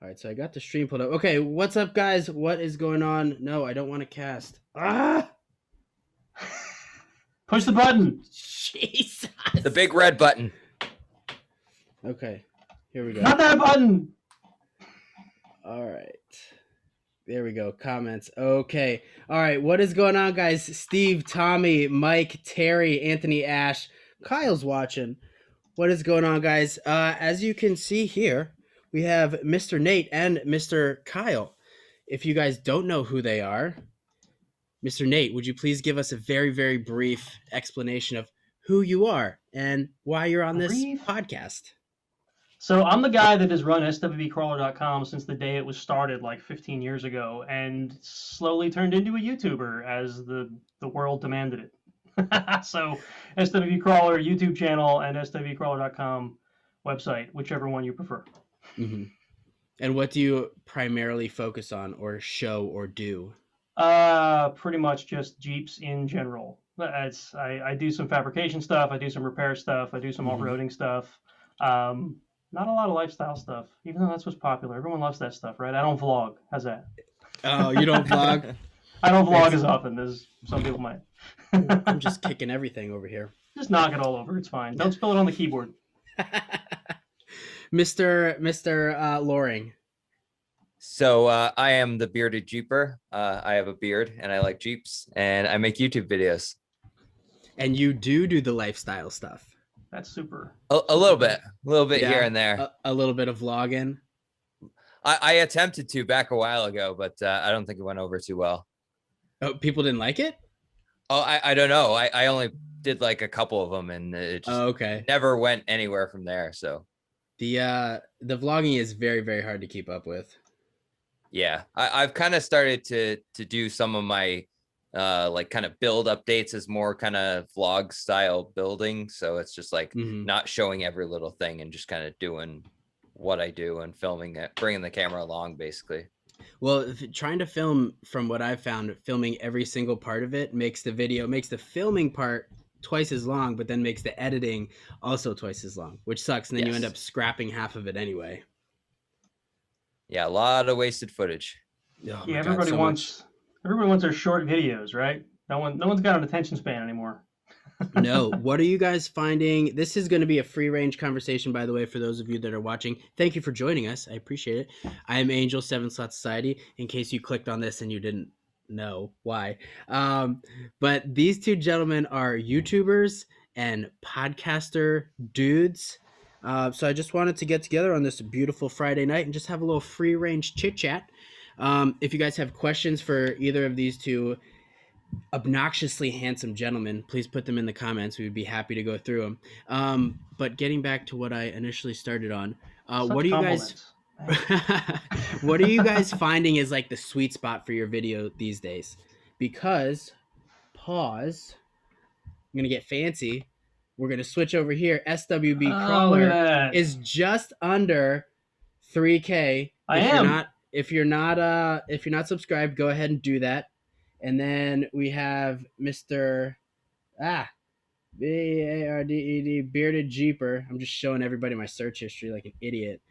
All right, so I got the stream pulled up. Okay, what's up, guys? What is going on? No, I don't want to cast. Ah! Push the button. Jesus. The big red button. Okay, here we go. Not that button. All right. There we go. Comments. Okay. All right. What is going on, guys? Steve, Tommy, Mike, Terry, Anthony, Ash, Kyle's watching. What is going on, guys? As you can see here, we have Mr. Nate and Mr. Kyle. If you guys don't know who they are, Mr. Nate, would you please give us a very, very brief explanation of who you are and why you're on this podcast? So I'm the guy that has run SWBcrawler.com since the day it was started like 15 years ago and slowly turned into a YouTuber as the world demanded it. So SWB Crawler YouTube channel and SWBcrawler.com website, whichever one you prefer. Mm-hmm. And what do you primarily focus on or show or do? Pretty much just Jeeps in general. I do some fabrication stuff. I do some repair stuff. I do some off-roading stuff. Not a lot of lifestyle stuff, even though that's what's popular. Everyone loves that stuff, right? I don't vlog. How's that? Oh, you don't vlog? I don't vlog as often as some people might. I'm just kicking everything over here. Just knock it all over. It's fine. Don't spill it on the keyboard. Mr. Loring. So I am the bearded Jeeper. I have a beard and I like Jeeps and I make YouTube videos. And you do the lifestyle stuff. That's super. A little bit yeah, here and there. A little bit of vlogging. I attempted to back a while ago, but I don't think it went over too well. Oh, people didn't like it? Oh, I don't know. I only did like a couple of them and it just never went anywhere from there. So the vlogging is very, very hard to keep up with. Yeah, I've kind of started to do some of my like kind of build updates as more kind of vlog style building. So it's just like not showing every little thing and just kind of doing what I do and filming it, bringing the camera along basically. Well, trying to film, from what I've found, filming every single part of it makes the filming part twice as long, but then makes the editing also twice as long, which sucks. And then you end up scrapping half of it anyway. Yeah, a lot of wasted footage. Oh, yeah, everybody wants their short videos, right? No one's got an attention span anymore. No. What are you guys finding? This is going to be a free range conversation, by the way, for those of you that are watching. Thank you for joining us. I appreciate it. I am Angel 7 Slot Society, in case you clicked on this and you didn't know why. But these two gentlemen are YouTubers and podcaster dudes. So I just wanted to get together on this beautiful Friday night and just have a little free range chit chat. If you guys have questions for either of these two obnoxiously handsome gentlemen, please put them in the comments. We would be happy to go through them. But getting back to what I initially started on, what are you guys finding is like the sweet spot for your video these days? Because I'm gonna get fancy. We're going to switch over here. SWB Crawler is just under 3K. If you're not subscribed, go ahead and do that. And then we have Mr. Bearded Jeeper. I'm just showing everybody my search history like an idiot.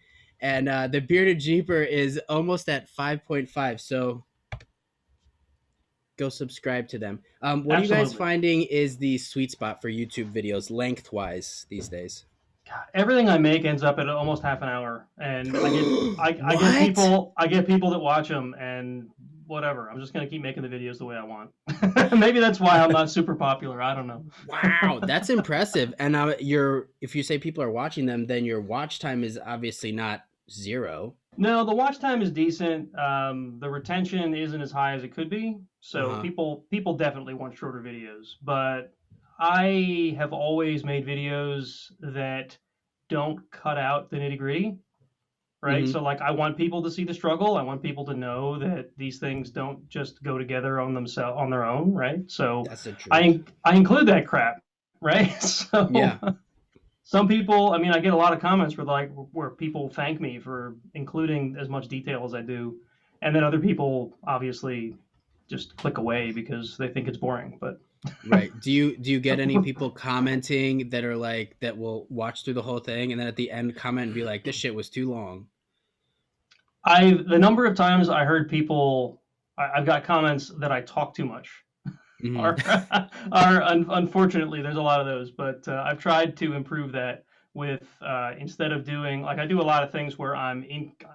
And the Bearded Jeeper is almost at 5.5. So go subscribe to them. What are you guys finding is the sweet spot for YouTube videos lengthwise these days? God, everything I make ends up at almost half an hour, and I get people that watch them, and whatever. I'm just gonna keep making the videos the way I want. Maybe that's why I'm not super popular. I don't know. Wow, that's impressive. And if you say people are watching them, then your watch time is obviously not zero. No, the watch time is decent. The retention isn't as high as it could be. So people definitely want shorter videos. But I have always made videos that don't cut out the nitty-gritty, right? So like I want people to see the struggle. I want people to know that these things don't just go together on their own, right? So I include that crap, right? So yeah. Some people, I mean, I get a lot of comments where people thank me for including as much detail as I do. And then other people obviously just click away because they think it's boring. But right. Do you get any people commenting that are like, that will watch through the whole thing and then at the end comment and be like, this shit was too long? The number of times I heard people, I've got comments that I talk too much. Unfortunately, there's a lot of those, but I've tried to improve that with instead of doing, like, I do a lot of things where I'm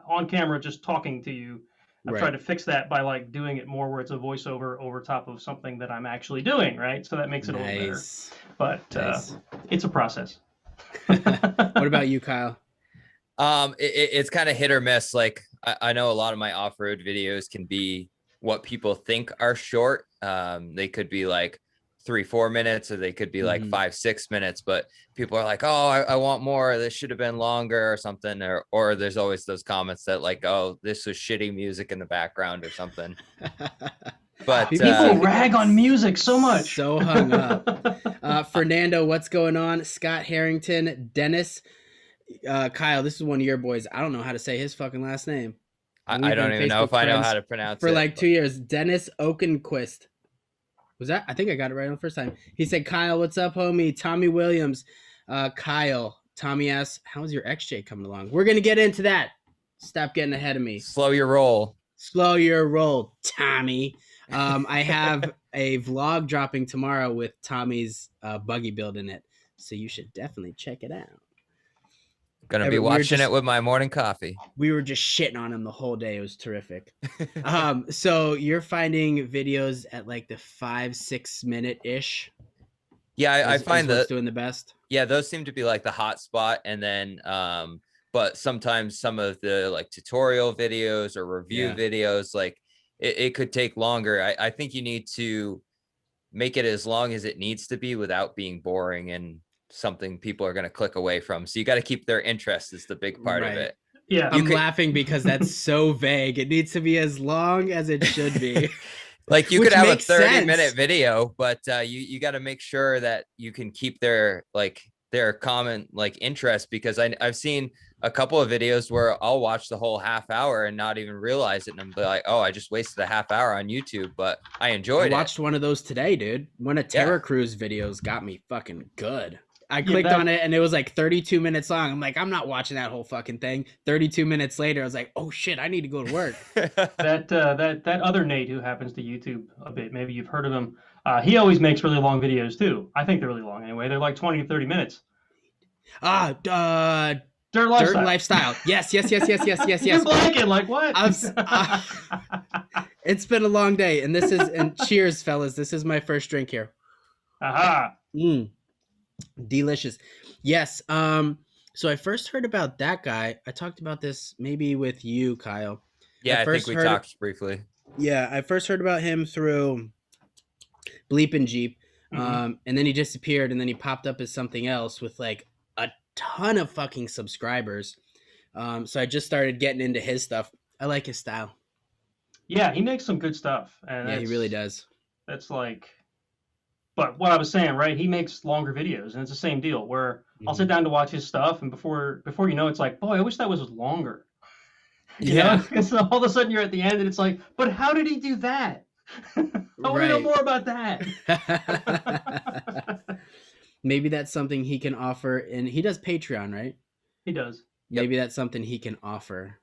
on camera just talking to you. I've tried to fix that by like doing it more where it's a voiceover over top of something that I'm actually doing, right? So that makes it a little better. But it's a process. What about you, Kyle? It's kind of hit or miss. Like I know a lot of my off-road videos can be what people think are short. They could be like 3-4 minutes, or they could be like 5-6 minutes, but people are like, oh, I want more, this should have been longer or something, or there's always those comments that like, oh, this was shitty music in the background or something. But people rag on music so much. So hung up. Fernando, what's going on? Scott Harrington, Dennis, Kyle, this is one of your boys. I don't know how to say his fucking last name. I don't even know if I know how to pronounce it. For like 2 years. Dennis Okenquist. Was that? I think I got it right on the first time. He said, Kyle, what's up, homie? Tommy Williams. Kyle. Tommy asks, how's your XJ coming along? We're going to get into that. Stop getting ahead of me. Slow your roll. Slow your roll, Tommy. I have a vlog dropping tomorrow with Tommy's buggy build in it. So you should definitely check it out. Gonna be watching it with my morning coffee. We were just shitting on him the whole day. It was terrific. So you're finding videos at like the 5-6 minute ish. Yeah, I find that doing the best. Yeah, those seem to be like the hot spot, and then but sometimes some of the like tutorial videos or review videos, like it could take longer. I think you need to make it as long as it needs to be without being boring and something people are going to click away from. So you got to keep their interest is the big part of it. Yeah, I'm laughing because that's so vague. It needs to be as long as it should be. Like you could have a 30-minute video, but you got to make sure that you can keep their comment like interest, because I've seen a couple of videos where I'll watch the whole half hour and not even realize it, and I'm like, oh, I just wasted a half hour on YouTube, but I enjoyed it. I watched one of those today, dude. One of Terra Cruz videos got me fucking good. I clicked on it and it was like 32 minutes long. I'm like, I'm not watching that whole fucking thing. 32 minutes later, I was like, oh shit, I need to go to work. that other Nate who happens to YouTube a bit, maybe you've heard of him. He always makes really long videos too. I think they're really long anyway. They're like 20 to 30 minutes. Dirt Lifestyle. Yes. You're blanking, like what? It's been a long day, and cheers, fellas. This is my first drink here. Aha. Delicious. Yes. So I first heard about that guy. I talked about this maybe with you, Kyle. Yeah, I think we talked briefly. Yeah, I first heard about him through Bleep and Jeep. And then he disappeared, and then he popped up as something else with like a ton of fucking subscribers. So I just started getting into his stuff. I like his style. Yeah, he makes some good stuff. And yeah, he really does. That's like, but what I was saying, right? He makes longer videos, and it's the same deal where I'll sit down to watch his stuff, and before you know, it's like, boy, I wish that was longer. You know? And so all of a sudden you're at the end, and it's like, but how did he do that? I want to know more about that. Maybe that's something he can offer, and he does Patreon, right? He does. Maybe that's something he can offer,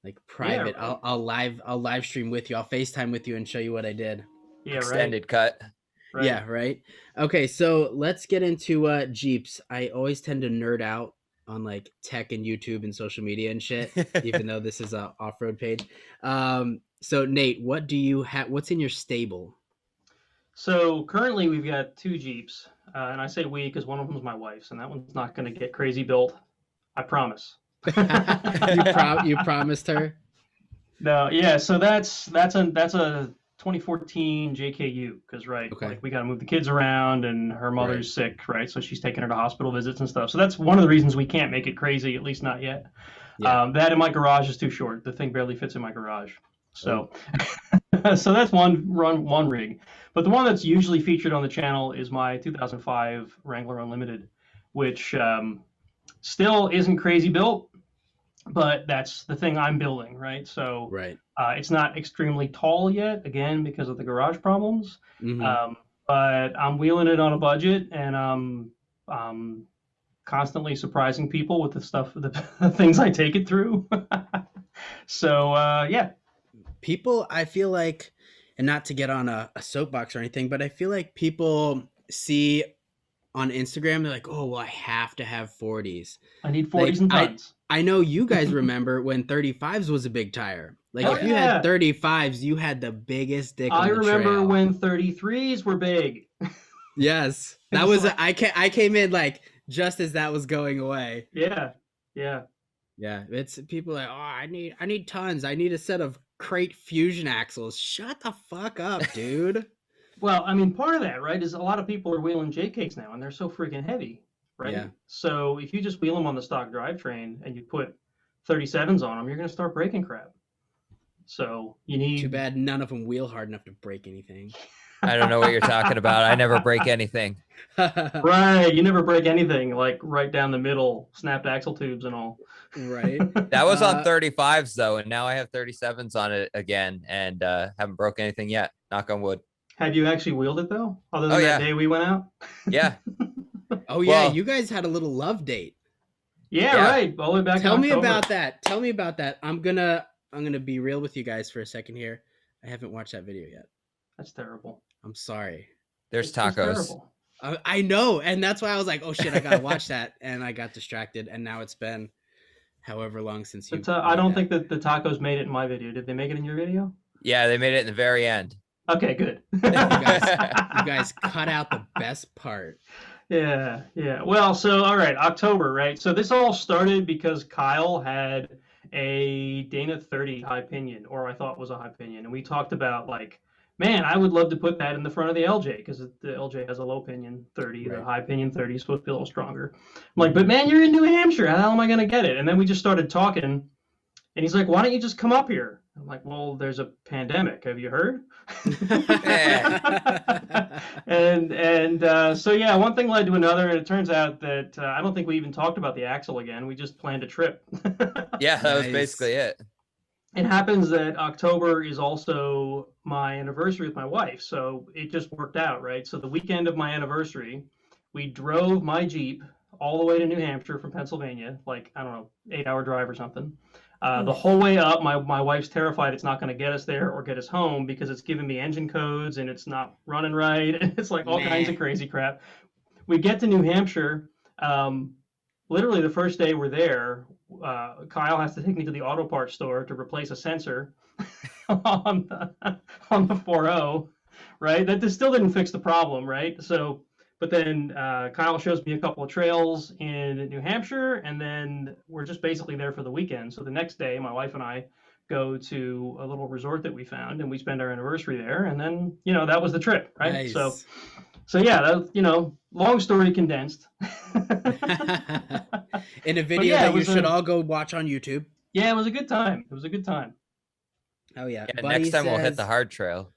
like private. Yeah, right. I'll live stream with you. I'll FaceTime with you and show you what I did. Yeah, extended cut. Right. Yeah, right. Okay, so let's get into Jeeps. I always tend to nerd out on like tech and YouTube and social media and shit, even though this is a off-road page. So Nate, what do you have? What's in your stable? So currently we've got 2 Jeeps, and I say we because one of them is my wife's, and that one's not going to get crazy built. I promise. You promised her? No, yeah. So that's a 2014 JKU, because like we got to move the kids around, and her mother's sick, right? So she's taking her to hospital visits and stuff. So that's one of the reasons we can't make it crazy, at least not yet. Yeah. That in my garage is too short. The thing barely fits in my garage. So, so that's one rig. But the one that's usually featured on the channel is my 2005 Wrangler Unlimited, which still isn't crazy built, but that's the thing I'm building, right? So it's not extremely tall yet, again, because of the garage problems. But I'm wheeling it on a budget, and I'm constantly surprising people with the stuff, the things I take it through. So yeah. People, I feel like, and not to get on a soapbox or anything, but I feel like people see on Instagram, they're like, oh, well, I have to have 40s. I need 40s Like, and tons. I know you guys remember when 35s was a big tire. Like, Oh, if you yeah. had 35s, you had the biggest dick on I the remember trail. when 33s were big. Yes. That It's was, like- I came in like just as that was going away. Yeah. Yeah. Yeah. It's people like, oh, I need tons. I need a set of crate fusion axles. Shut the fuck up, dude. Well, I mean, part of that, right, is a lot of people are wheeling J-cakes now, and they're so freaking heavy, right? Yeah. So if you just wheel them on the stock drivetrain and you put 37s on them, you're going to start breaking crap. So you need. Too bad none of them wheel hard enough to break anything. I don't know what you're talking about. I never break anything. Right, you never break anything, like right down the middle, snapped axle tubes and all. Right. That was on 35s though, and now I have 37s on it again, and haven't broke anything yet. Knock on wood. Have you actually wheeled it though? Other than that day we went out? Yeah. Oh yeah, Well, you guys had a little love date. Yeah, right. All the way back. Tell me about that. Tell me about that. I'm gonna be real with you guys for a second here. I haven't watched that video yet. That's terrible. I'm sorry. There's tacos. I know, and that's why I was like, oh shit, I gotta watch that, and I got distracted, and now it's been however long since you. I don't think that the tacos made it in my video. Did they make it in your video? Yeah, they made it in the very end. Okay, good. you guys cut out the best part. Yeah. Well, so all right, October, right? So this all started because Kyle had a Dana 30 high pinion, or I thought was a high pinion, and we talked about like, man, I would love to put that in the front of the LJ because the LJ has a low pinion 30, right. The high pinion 30 is supposed to be a little stronger. I'm like, but man, you're in New Hampshire. How the hell am I going to get it? And then we just started talking, and he's like, why don't you just come up here? I'm like, well, there's a pandemic. Have you heard? and so yeah, one thing led to another, and it turns out that I don't think we even talked about the axle again. We just planned a trip. Yeah, that was basically it. It happens that October is also my anniversary with my wife, so it just worked out, right? So the weekend of my anniversary, we drove my Jeep all the way to New Hampshire from Pennsylvania, like, I don't know, 8-hour drive or something. The whole way up, my wife's terrified it's not going to get us there or get us home because it's giving me engine codes and it's not running right. And it's like all kinds of crazy crap. We get to New Hampshire. Literally the first day we're there, Kyle has to take me to the auto parts store to replace a sensor on the 4.0, right? That still didn't fix the problem, right? So, but then Kyle shows me a couple of trails in New Hampshire, and then we're just basically there for the weekend. So the next day, my wife and I go to a little resort that we found, and we spend our anniversary there. And then, that was the trip, right? Nice. So yeah, that, long story condensed. In a video that you should all go watch on YouTube. Yeah, it was a good time. Oh yeah. Next time we'll hit the hard trail.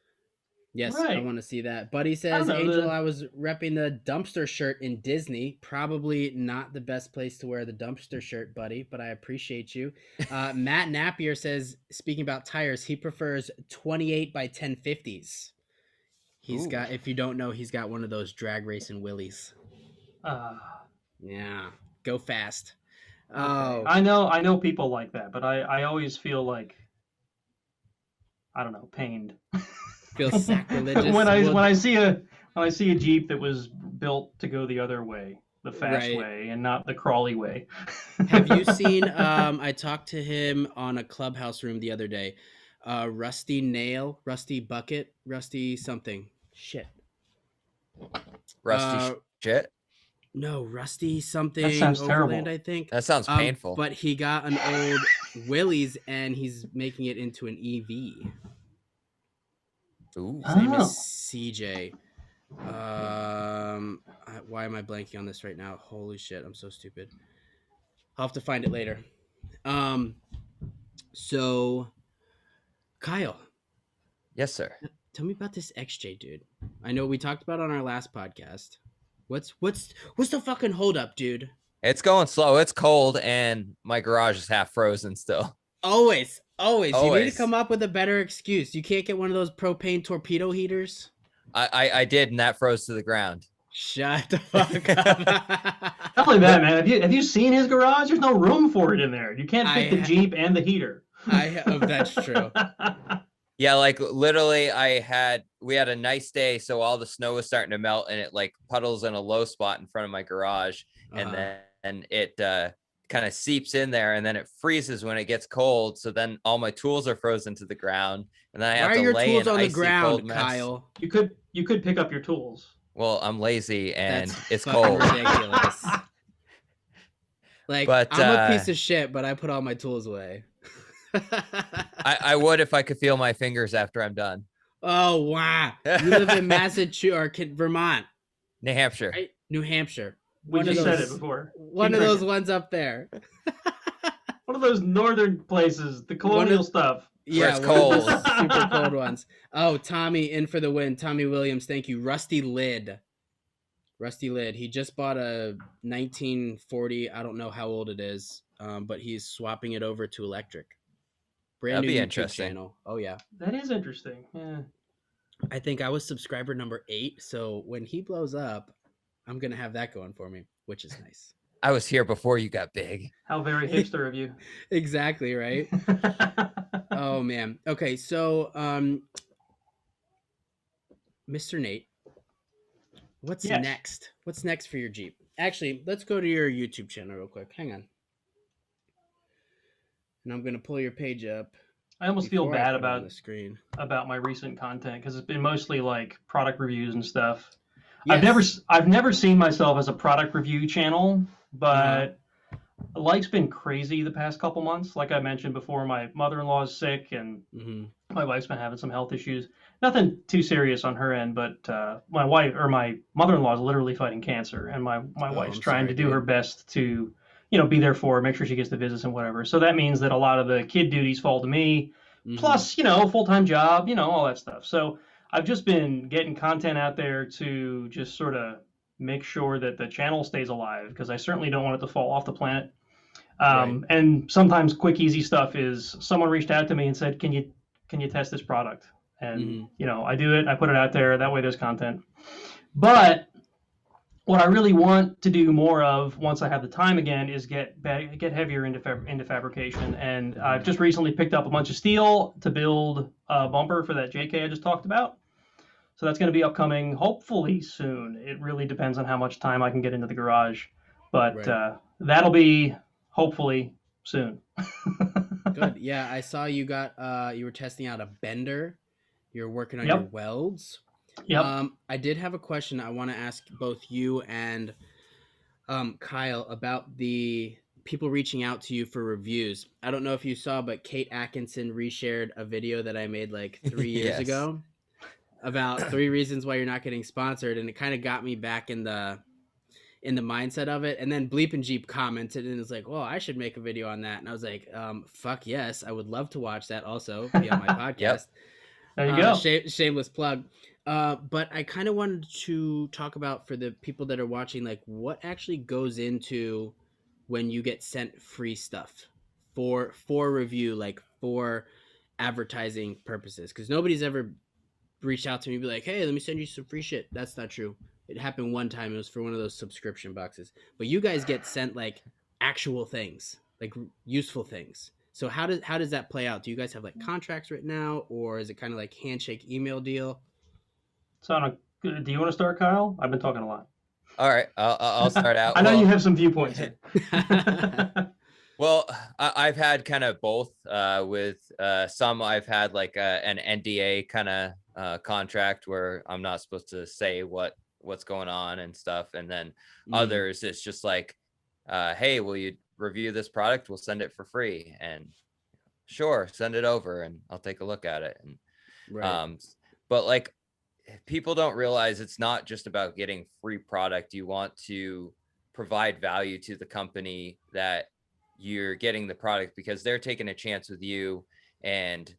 Yes, right. I want to see that. Buddy says, Angel, I was repping the dumpster shirt in Disney. Probably not the best place to wear the dumpster shirt, buddy, but I appreciate you. Matt Napier says, speaking about tires, he prefers 28 by 1050s. He's got, if you don't know, he's got one of those drag racing Willies. Yeah, go fast. Okay. Oh, I know people like that, but I always feel like, I don't know, pained. Feel sacrilegious when I see a Jeep that was built to go the other way, the fast way, and not the crawly way. Have you seen? I talked to him on a Clubhouse room the other day. Rusty Nail, Rusty Bucket, Rusty something. Shit. Rusty shit. No, Rusty something. That sounds Overland, terrible. I think. That sounds painful. But he got an old Willys and he's making it into an EV. Ooh. His name is CJ. Why am I blanking on this right now? Holy shit, I'm so stupid. I'll have to find it later. So Kyle. Yes, sir. Tell me about this XJ, dude. I know we talked about it on our last podcast. What's the fucking holdup, dude? It's going slow. It's cold, and my garage is half frozen still. Always. You need to come up with a better excuse. You can't get one of those propane torpedo heaters? I did, and that froze to the ground. Shut the fuck up. Not only that, man. Have you seen his garage? There's no room for it in there. You can't fit the Jeep and the heater. That's true. Yeah, like literally we had a nice day, so all the snow was starting to melt and it like puddles in a low spot in front of my garage, and then it kind of seeps in there, and then it freezes when it gets cold, so then all my tools are frozen to the ground, and then I have to lay in icy cold mess. Kyle? You could pick up your tools. Well, I'm lazy and it's fucking cold. ridiculous. Like, I'm a piece of shit, but I put all my tools away. I would if I could feel my fingers after I'm done. Oh, wow. You live in Massachusetts or Vermont. New Hampshire. Right? New Hampshire. We just said it before. One of those ones up there. One of those northern places, the colonial stuff. Yeah, it's cold. Super cold ones. Oh, Tommy in for the win. Tommy Williams, thank you. Rusty Lid. He just bought a 1940. I don't know how old it is, but he's swapping it over to electric. Brand new YouTube channel. Oh yeah, that is interesting. Yeah, I think I was subscriber number 8, so when he blows up, I'm gonna have that going for me, which is nice. I was here before you got big. How very hipster of you. Exactly, right? Oh man. Okay, so Mr. Nate, what's next? What's next for your Jeep? Actually, let's go to your YouTube channel real quick. Hang on. And I'm gonna pull your page up. I almost feel bad about the screen about my recent content because it's been mostly like product reviews and stuff. Yes. I've never seen myself as a product review channel, but life's been crazy the past couple months. Like I mentioned before, my mother-in-law is sick and my wife's been having some health issues. Nothing too serious on her end, but my mother-in-law is literally fighting cancer, and my wife's trying to do her best to be there for her, make sure she gets the visits and whatever. So that means that a lot of the kid duties fall to me, plus, full-time job, all that stuff. So I've just been getting content out there to just sort of make sure that the channel stays alive, because I certainly don't want it to fall off the planet. And sometimes quick, easy stuff is someone reached out to me and said, can you test this product? And, I do it, I put it out there, that way there's content. But what I really want to do more of once I have the time again is get heavier into fabrication. And I've just recently picked up a bunch of steel to build a bumper for that JK I just talked about. So that's going to be upcoming hopefully soon. It really depends on how much time I can get into the garage. But that'll be hopefully soon. Good. Yeah, I saw you were testing out a bender. You're working on your welds. Yep. I did have a question I want to ask both you and Kyle about the people reaching out to you for reviews. I don't know if you saw, but Kate Atkinson reshared a video that I made like 3 years ago about 3 reasons why you're not getting sponsored, and it kind of got me back in the mindset of it. And then Bleep and Jeep commented and was like, well, I should make a video on that. And I was like, fuck yes, I would love to watch that also, be on my podcast. There you go. Shameless plug. But I kind of wanted to talk about, for the people that are watching, like what actually goes into when you get sent free stuff for review, like for advertising purposes. Because nobody's ever reached out to me and be like, hey, let me send you some free shit. That's not true. It happened one time. It was for one of those subscription boxes. But you guys get sent like actual things, like useful things. So how does that play out? Do you guys have like contracts written out, or is it kind of like handshake email deal? Do you want to start, Kyle? I've been talking a lot. All right, I'll start out. I know you have some viewpoints. Well, I've had kind of both. With some, I've had like an NDA kind of contract where I'm not supposed to say what's going on and stuff. And then others, it's just like, hey, will you review this product? We'll send it for free. And sure, send it over and I'll take a look at it. And but like, people don't realize it's not just about getting free product. You want to provide value to the company that you're getting the product, because they're taking a chance with you and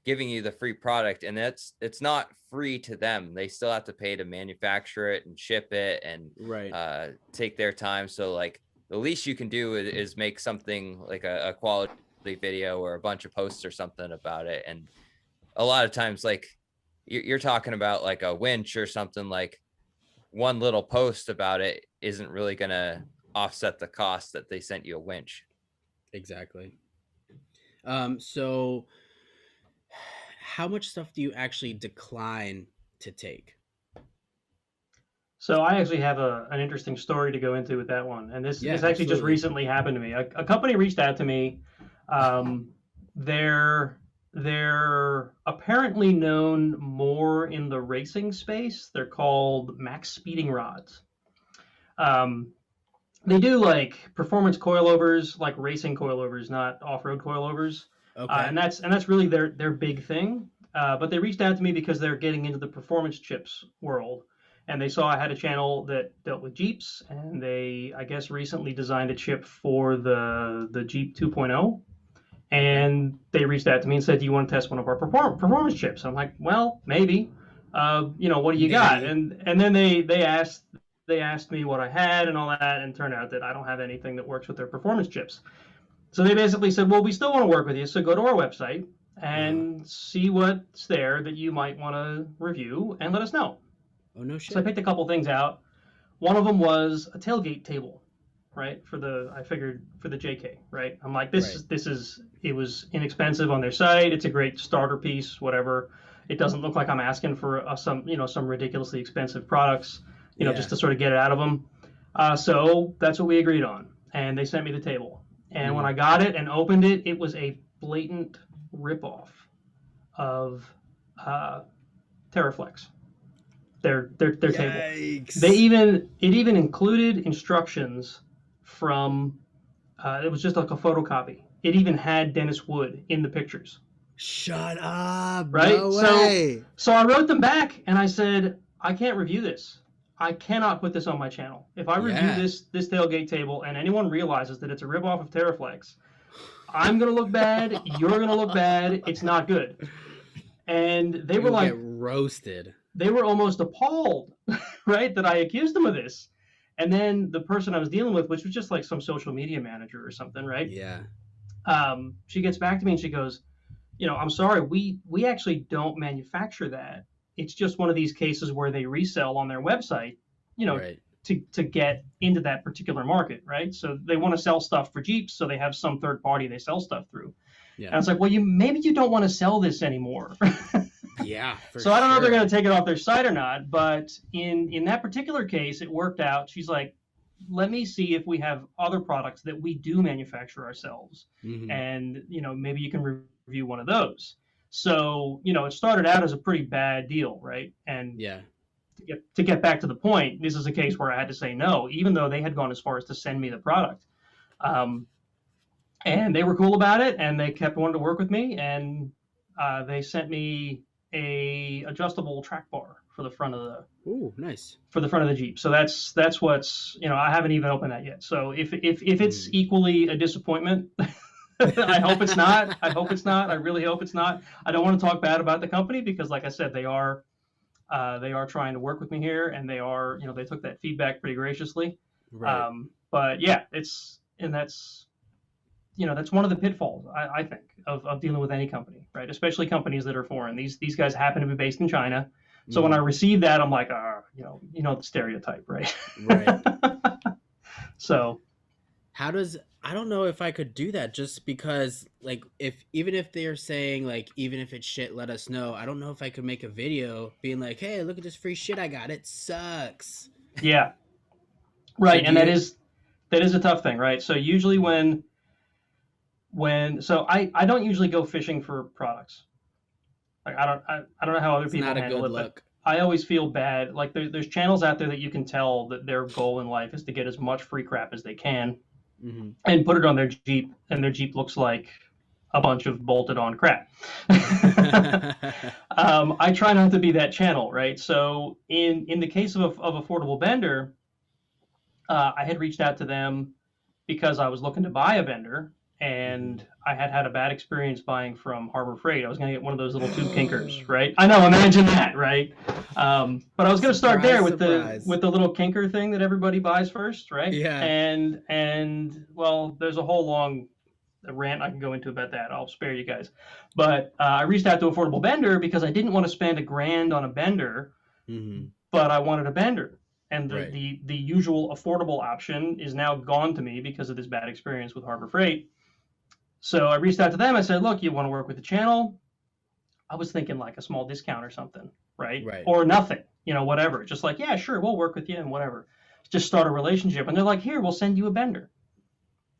giving you the free product. And it's not free to them. They still have to pay to manufacture it and ship it and take their time. So like the least you can do is make something like a quality video or a bunch of posts or something about it. And a lot of times, like, you're talking about like a winch or something, like one little post about it isn't really going to offset the cost that they sent you a winch. Exactly. So how much stuff do you actually decline to take? So I actually have an interesting story to go into with that one, and this Yeah, this actually just absolutely. recently happened to me. A company reached out to me. They're apparently known more in the racing space. They're called max speeding rods. Um, they do like performance coilovers, like racing coilovers, not off-road coilovers, Okay. and that's really their big thing. But they reached out to me because they're getting into the performance chips world, and they saw I had a channel that dealt with Jeeps, and they, I guess, recently designed a chip for the Jeep 2.0. And they reached out to me and said, "Do you want to test one of our performance chips?" I'm like, "Well, maybe. What do you got?" Maybe. And then they asked me what I had and all that, and turned out that I don't have anything that works with their performance chips. So they basically said, "Well, we still want to work with you, so go to our website and see what's there that you might want to review and let us know." Oh, no So I shit. picked a couple things out. One of them was a tailgate table, right? I figured for the JK, right? I'm like, Right. it was inexpensive on their site. It's a great starter piece, whatever. It doesn't look like I'm asking for some ridiculously expensive products, Yeah. just to sort of get it out of them. So that's what we agreed on, and they sent me the table. And when I got it and opened it, it was a blatant ripoff of Terraflex, their table. Yikes. It even included instructions from it was just like a photocopy. It even had Dennis Wood in the pictures. Shut up. Right? No way. So I wrote them back and I said, I can't review this. I cannot put this on my channel. If I review this tailgate table and anyone realizes that it's a ripoff of Terraflex, I'm gonna look bad. You're gonna look bad. It's not good. And they were like, get roasted. They were almost appalled, right, that I accused them of this. And then the person I was dealing with, which was just like some social media manager or something, right? Yeah. She gets back to me and she goes, "I'm sorry, we actually don't manufacture that. It's just one of these cases where they resell on their website, Right. to get into that particular market, right? So they want to sell stuff for Jeeps, so they have some third party they sell stuff through." Yeah. And I was like, "Well, maybe you don't want to sell this anymore." Yeah. So I don't know if they're going to take it off their site or not, but in that particular case, it worked out. She's like, "Let me see if we have other products that we do manufacture ourselves, and maybe you can review one of those." So it started out as a pretty bad deal, right? And yeah. To get back to the point, this is a case where I had to say no, even though they had gone as far as to send me the product. And they were cool about it, and they kept wanting to work with me, and they sent me a adjustable track bar for the front of the Jeep. So that's what's I haven't even opened that yet. So if it's equally a disappointment, I hope it's not. I really hope it's not. I don't want to talk bad about the company because, like I said, they are trying to work with me here, and they took that feedback pretty graciously. Right. But yeah, that's one of the pitfalls I think of dealing with any company, right? Especially companies that are foreign. These guys happen to be based in China, so when I received that, I'm like, the stereotype, right? Right. So, I don't know if I could do that, just because, like, even if they're saying, like, even if it's shit, let us know. I don't know if I could make a video being like, "Hey, look at this free shit I got. It sucks." Yeah. Right, and that is a tough thing, right? So usually I don't usually go fishing for products. Like I don't know how other people handle it, but I always feel bad. Like there's channels out there that you can tell that their goal in life is to get as much free crap as they can and put it on their Jeep, and their Jeep looks like a bunch of bolted on crap. I try not to be that channel, right? So in the case of Affordable Bender, I had reached out to them because I was looking to buy a bender, and I had a bad experience buying from Harbor Freight. I was going to get one of those little tube kinkers, right? I know, imagine that, right? But I was going to start there with the little kinker thing that everybody buys first, right? Yeah. And well, there's a whole long rant I can go into about that. I'll spare you guys. But I reached out to Affordable Bender because I didn't want to spend $1,000 on a bender, but I wanted a bender. And the usual affordable option is now gone to me because of this bad experience with Harbor Freight. So I reached out to them. I said, look, you want to work with the channel? I was thinking like a small discount or something, right? Or nothing, whatever. Just like, yeah, sure, we'll work with you and whatever. Just start a relationship. And they're like, here, we'll send you a bender.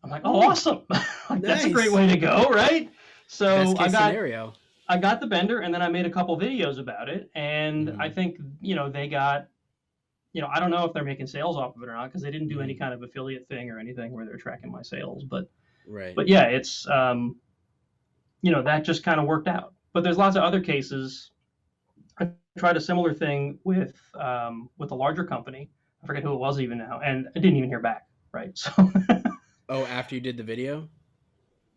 I'm like, oh, awesome. Like, that's a great way to go, right? So I got the bender, and then I made a couple videos about it. And I think, they got, I don't know if they're making sales off of it or not, because they didn't do any kind of affiliate thing or anything where they're tracking my sales. But yeah, it's, that just kind of worked out. But there's lots of other cases. I tried a similar thing with a larger company. I forget who it was even now, and I didn't even hear back. Right. So. Oh, after you did the video?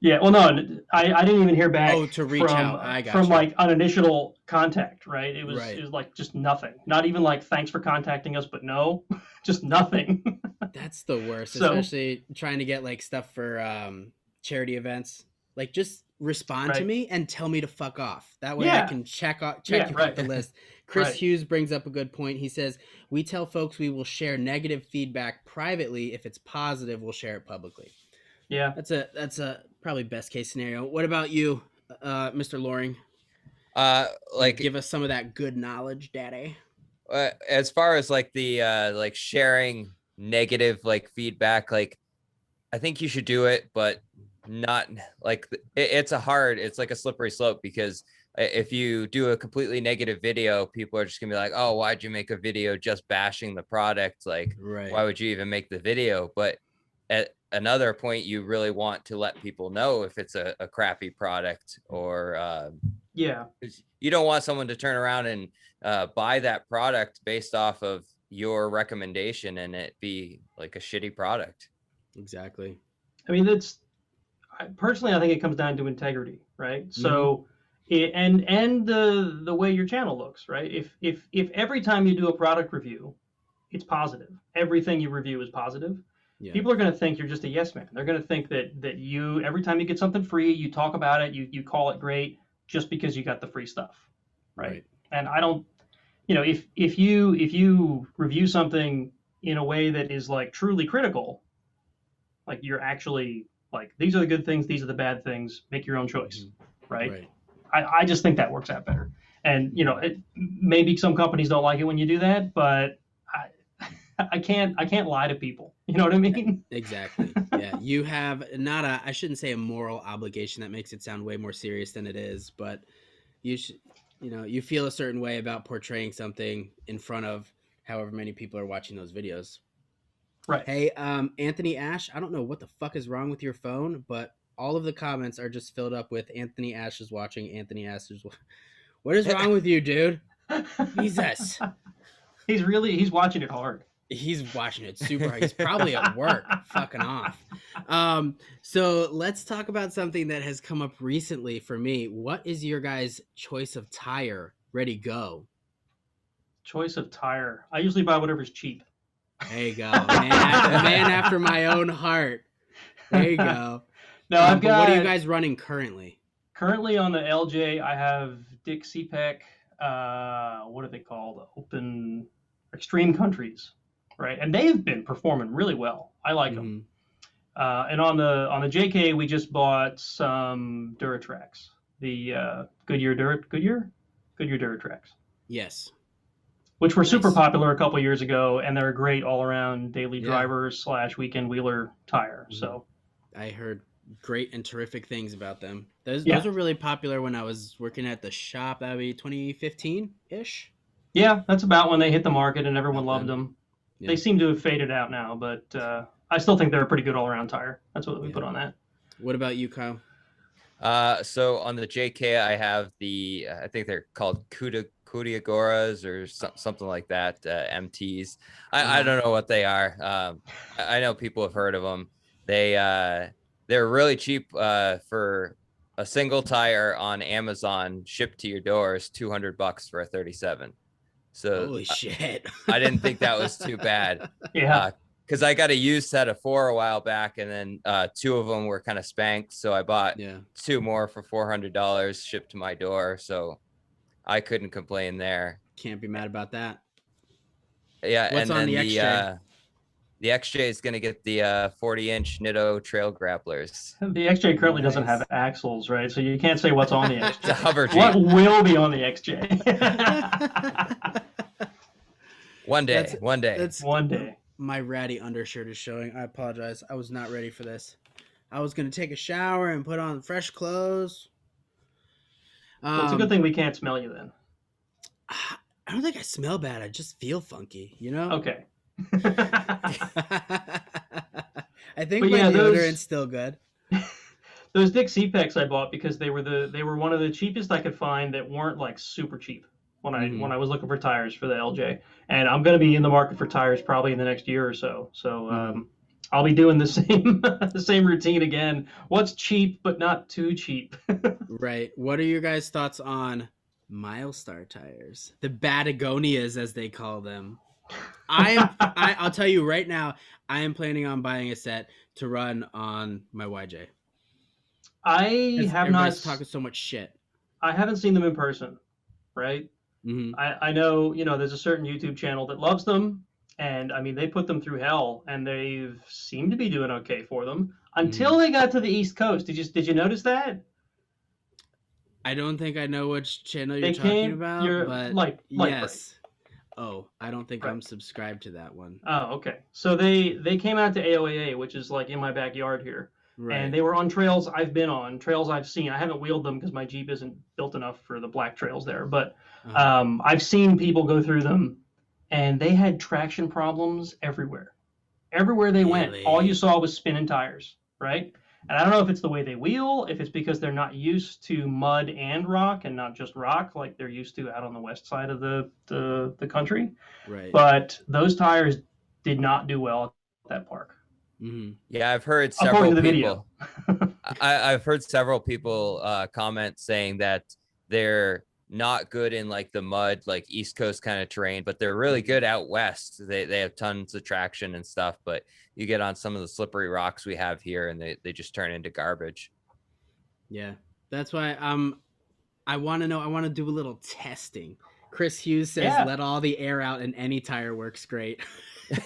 Yeah. Well, no, I didn't even hear back. Oh, to reach out. I got from you. Like an initial contact. Right. It was like just nothing. Not even like thanks for contacting us, but no, just nothing. That's the worst, especially trying to get like stuff for charity events. Like, just respond to me and tell me to fuck off. That way I can check you off the list. Chris Hughes brings up a good point. He says, we tell folks we will share negative feedback privately. If it's positive, we'll share it publicly. Yeah. That's a probably best case scenario. What about you, Mr. Loring? Give us some of that good knowledge, daddy. As far as like the like sharing negative like feedback, like I think you should do it, but not like it's like a slippery slope, because if you do a completely negative video, people are just gonna be like, oh, why'd you make a video just bashing the product? Like, why would you even make the video? But at another point, you really want to let people know if it's a crappy product, or you don't want someone to turn around and buy that product based off of your recommendation and it be like a shitty product. Exactly. I mean, personally, I think it comes down to integrity, right? So, and the way your channel looks, right? If every time you do a product review, it's positive, everything you review is positive, people are going to think you're just a yes man. They're going to think that you, every time you get something free, you talk about it, you call it great just because you got the free stuff, right? And I don't, if you review something in a way that is like truly critical, like you're actually like, these are the good things, these are the bad things, make your own choice, right? I just think that works out better. And, maybe some companies don't like it when you do that, but I can't lie to people. You know what I mean? Exactly. Yeah. You have not I shouldn't say a moral obligation. That makes it sound way more serious than it is, but you should, you feel a certain way about portraying something in front of however many people are watching those videos. Right. Hey, Anthony Ash, I don't know what the fuck is wrong with your phone, but all of the comments are just filled up with Anthony Ash is watching, Anthony Ash is. What is wrong with you, dude? Jesus. He's watching it hard. He's watching it super hard. He's probably at work, fucking off. So let's talk about something that has come up recently for me. What is your guys' choice of tire? Ready, go. Choice of tire. I usually buy whatever's cheap. There you go. Man after my own heart. There you go. No, I've got. What are you guys running currently? Currently on the LJ, I have Dick CPEC. What are they called? Open Extreme Countries, right? And they've been performing really well. I like them. And on the JK, we just bought some Duratrax, the Goodyear Duratrax. Yes. Which were super popular a couple years ago, and they're a great all-around daily driver / weekend wheeler tire. So, I heard great and terrific things about them. Those were really popular when I was working at the shop. That would be 2015-ish. Yeah, that's about when they hit the market, and everyone loved them. Yeah. They seem to have faded out now, but I still think they're a pretty good all-around tire. That's what we put on that. What about you, Kyle? So on the JK, I have the I think they're called Kudiagoras or something like that, MTs. I don't know what they are. I know people have heard of them. They're really cheap for a single tire on Amazon shipped to your door is $200 for a 37. So holy shit. I didn't think that was too bad. Yeah. Because I got a used set of 4 a while back, and then 2 of them were kind of spanked. So I bought 2 more for $400 shipped to my door. So I couldn't complain there. Can't be mad about that. Yeah. What's and on then the extra? The XJ is going to get the 40-inch Nitto trail grapplers. The XJ currently doesn't have axles, right? So you can't say what's on the XJ. It's a hover Jeep. What will be on the XJ? One day. One day. My ratty undershirt is showing. I apologize. I was not ready for this. I was going to take a shower and put on fresh clothes. Well, it's a good thing we can't smell you then. I don't think I smell bad. I just feel funky, you know? Okay. I think my deodorant's still good. Those Dick C-Pecs I bought because they were one of the cheapest I could find that weren't like super cheap when I was looking for tires for the LJ. And I'm going to be in the market for tires probably in the next year or so. So I'll be doing the same routine again. What's cheap but not too cheap? Right. What are your guys' thoughts on Milestar tires? The Batagonias, as they call them. I'll tell you right now, I am planning on buying a set to run on my YJ. Everybody's talking so much shit. I haven't seen them in person, right? Mm-hmm. I know, there's a certain YouTube channel that loves them, and I mean they put them through hell, and they've seemed to be doing okay for them until they got to the East Coast. Did you notice that? I don't think I know which channel you're talking about, but yes. Oh, I don't think I'm subscribed to that one. Oh, okay. So they came out to AOAA, which is like in my backyard here. Right. And they were on trails I've been on, trails I've seen. I haven't wheeled them because my Jeep isn't built enough for the black trails there. But I've seen people go through them, and they had traction problems everywhere. Everywhere they went, all you saw was spinning tires, right? And I don't know if it's the way they wheel, if it's because they're not used to mud and rock and not just rock like they're used to out on the west side of the country. Right. But those tires did not do well at that park. Mm-hmm. Yeah, I've heard several people. I've heard several people comment saying that they're not good in like the mud, like East Coast kind of terrain, but they're really good out west. They have tons of traction and stuff, but you get on some of the slippery rocks we have here and they just turn into garbage. Yeah, that's why I want to do a little testing. Chris Hughes says let all the air out and any tire works great.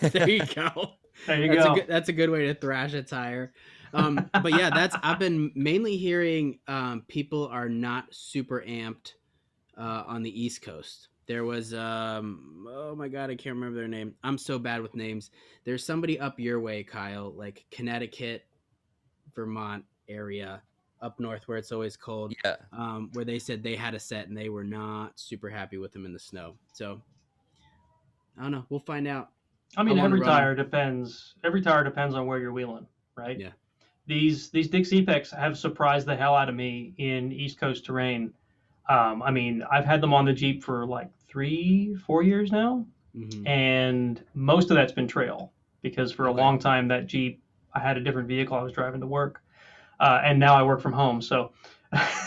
There you go. There you go. That's a good way to thrash a tire. But yeah, I've been mainly hearing people are not super amped on the East Coast. There was oh my god, I can't remember their name. I'm so bad with names. There's somebody up your way, Kyle, like Connecticut, Vermont area up north where it's always cold. Yeah. Where they said they had a set and they were not super happy with them in the snow. So I don't know. We'll find out. I mean, every tire depends on where you're wheeling, right? Yeah. These Dick C-Pecs have surprised the hell out of me in East Coast terrain. I mean, I've had them on the Jeep for like 3-4 years now, and most of that's been trail because for a long time that Jeep, I had a different vehicle I was driving to work, and now I work from home, so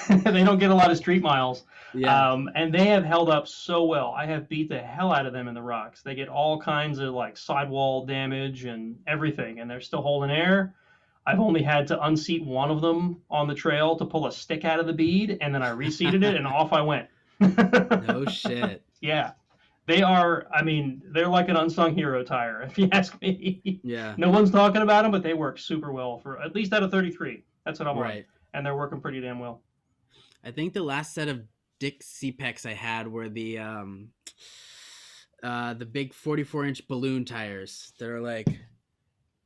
they don't get a lot of street miles. Yeah. And they have held up so well. I have beat the hell out of them in the rocks. They get all kinds of like sidewall damage and everything, and they're still holding air. I've only had to unseat one of them on the trail to pull a stick out of the bead, and then I reseated it, and off I went. No shit. Yeah. They are, I mean, they're like an unsung hero tire, if you ask me. Yeah. No one's talking about them, but they work super well for at least out of 33. That's what I'm right. on. And they're working pretty damn well. I think the last set of Dick C-Pecs I had were the big 44-inch balloon tires. They're like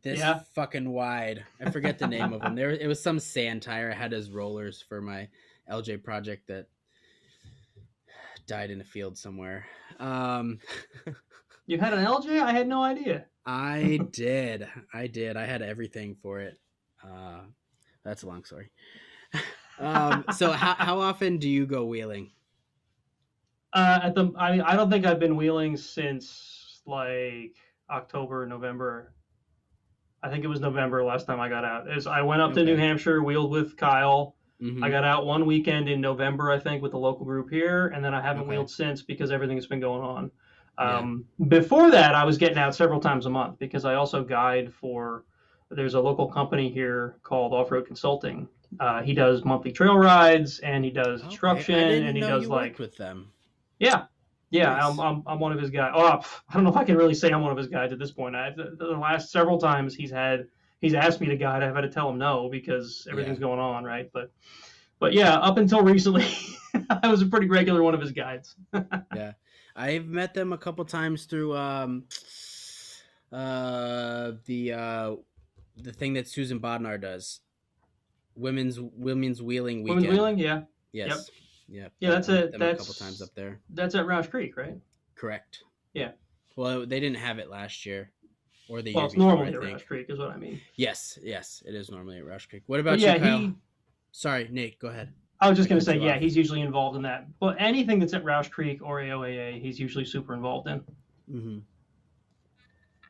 this fucking wide. I forget the name of them. It was some sand tire I had as rollers for my LJ project that died in a field somewhere. You had an LJ? I had no idea. I did. I had everything for it. That's a long story. So how often do you go wheeling? I don't think I've been wheeling since like October, November. I think it was November last time I got out. I went up to New Hampshire, wheeled with Kyle. I got out one weekend in November, I think, with the local group here, and then I haven't wheeled since because everything's been going on. Before that, I was getting out several times a month because I also guide for. There's a local company here called Offroad Consulting. He does monthly trail rides and he does instruction and he does like with them. Yeah. Yeah, Nice. I'm one of his guys. Oh, I don't know if I can really say I'm one of his guys at this point. The last several times he's asked me to guide, I've had to tell him no because everything's going on, right? But yeah, up until recently, I was a pretty regular one of his guides. Yeah, I've met them a couple times through the thing that Susan Bodnar does, women's wheeling weekend. Women's wheeling, yeah. Yes. Yep. Yeah, that's a couple times up there. That's at Roush Creek, right? Correct. Yeah. Well, they didn't have it last year, or the year Well, it's before, normally at Roush Creek, is what I mean. Yes, it is normally at Roush Creek. What about you, Kyle? Sorry, Nate, go ahead. I was just going to say, yeah, he's usually involved in that. But anything that's at Roush Creek or AOAA, he's usually super involved in. Mm-hmm.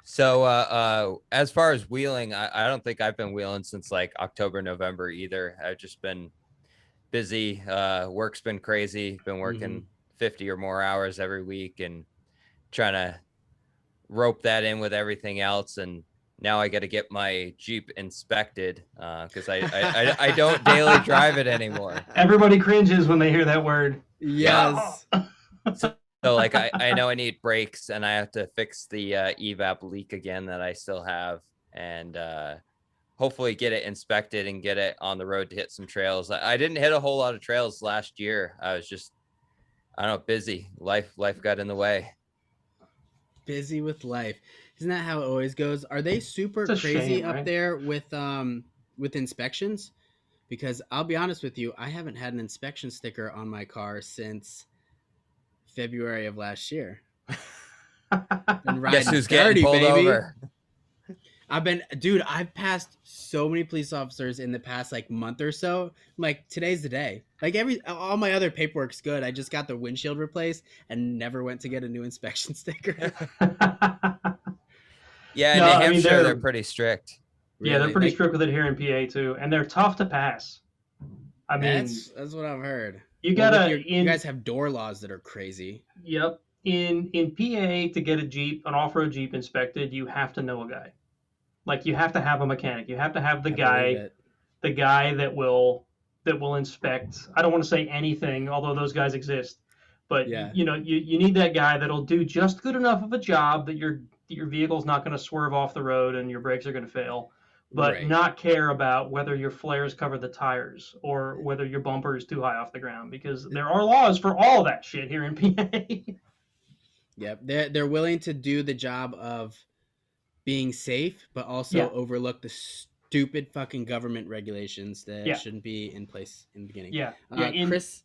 So as far as wheeling, I don't think I've been wheeling since like October, November either. I've just been busy. Work's been crazy. Been working 50 or more hours every week and trying to rope that in with everything else. And now I got to get my Jeep inspected because I don't daily drive it anymore. Everybody cringes when they hear that word. Yes. So like I know I need brakes and I have to fix the evap leak again that I still have, and hopefully get it inspected and get it on the road to hit some trails. I didn't hit a whole lot of trails last year. I was just, I don't know, busy. Life got in the way. Busy with life. Isn't that how it always goes? Are they super crazy shame, up right? there with inspections? Because I'll be honest with you, I haven't had an inspection sticker on my car since February of last year. Guess who's getting pulled over? I've passed so many police officers in the past like month or so. I'm like, today's the day. Like all my other paperwork's good. I just got the windshield replaced and never went to get a new inspection sticker. Yeah, in New Hampshire, they're pretty strict. Yeah, they're pretty strict with it here in PA too, and they're tough to pass. I mean, that's what I've heard. You guys have door laws that are crazy. Yep. In PA, to get an off-road Jeep inspected, you have to know a guy. Like, you have to have a mechanic. You have to have the guy that will inspect. I don't want to say anything, although those guys exist. But you need that guy that'll do just good enough of a job that your vehicle's not going to swerve off the road and your brakes are going to fail, but not care about whether your flares cover the tires or whether your bumper is too high off the ground, because there are laws for all that shit here in PA. Yep, they're willing to do the job of being safe, but also overlook the stupid fucking government regulations that shouldn't be in place in the beginning. Chris,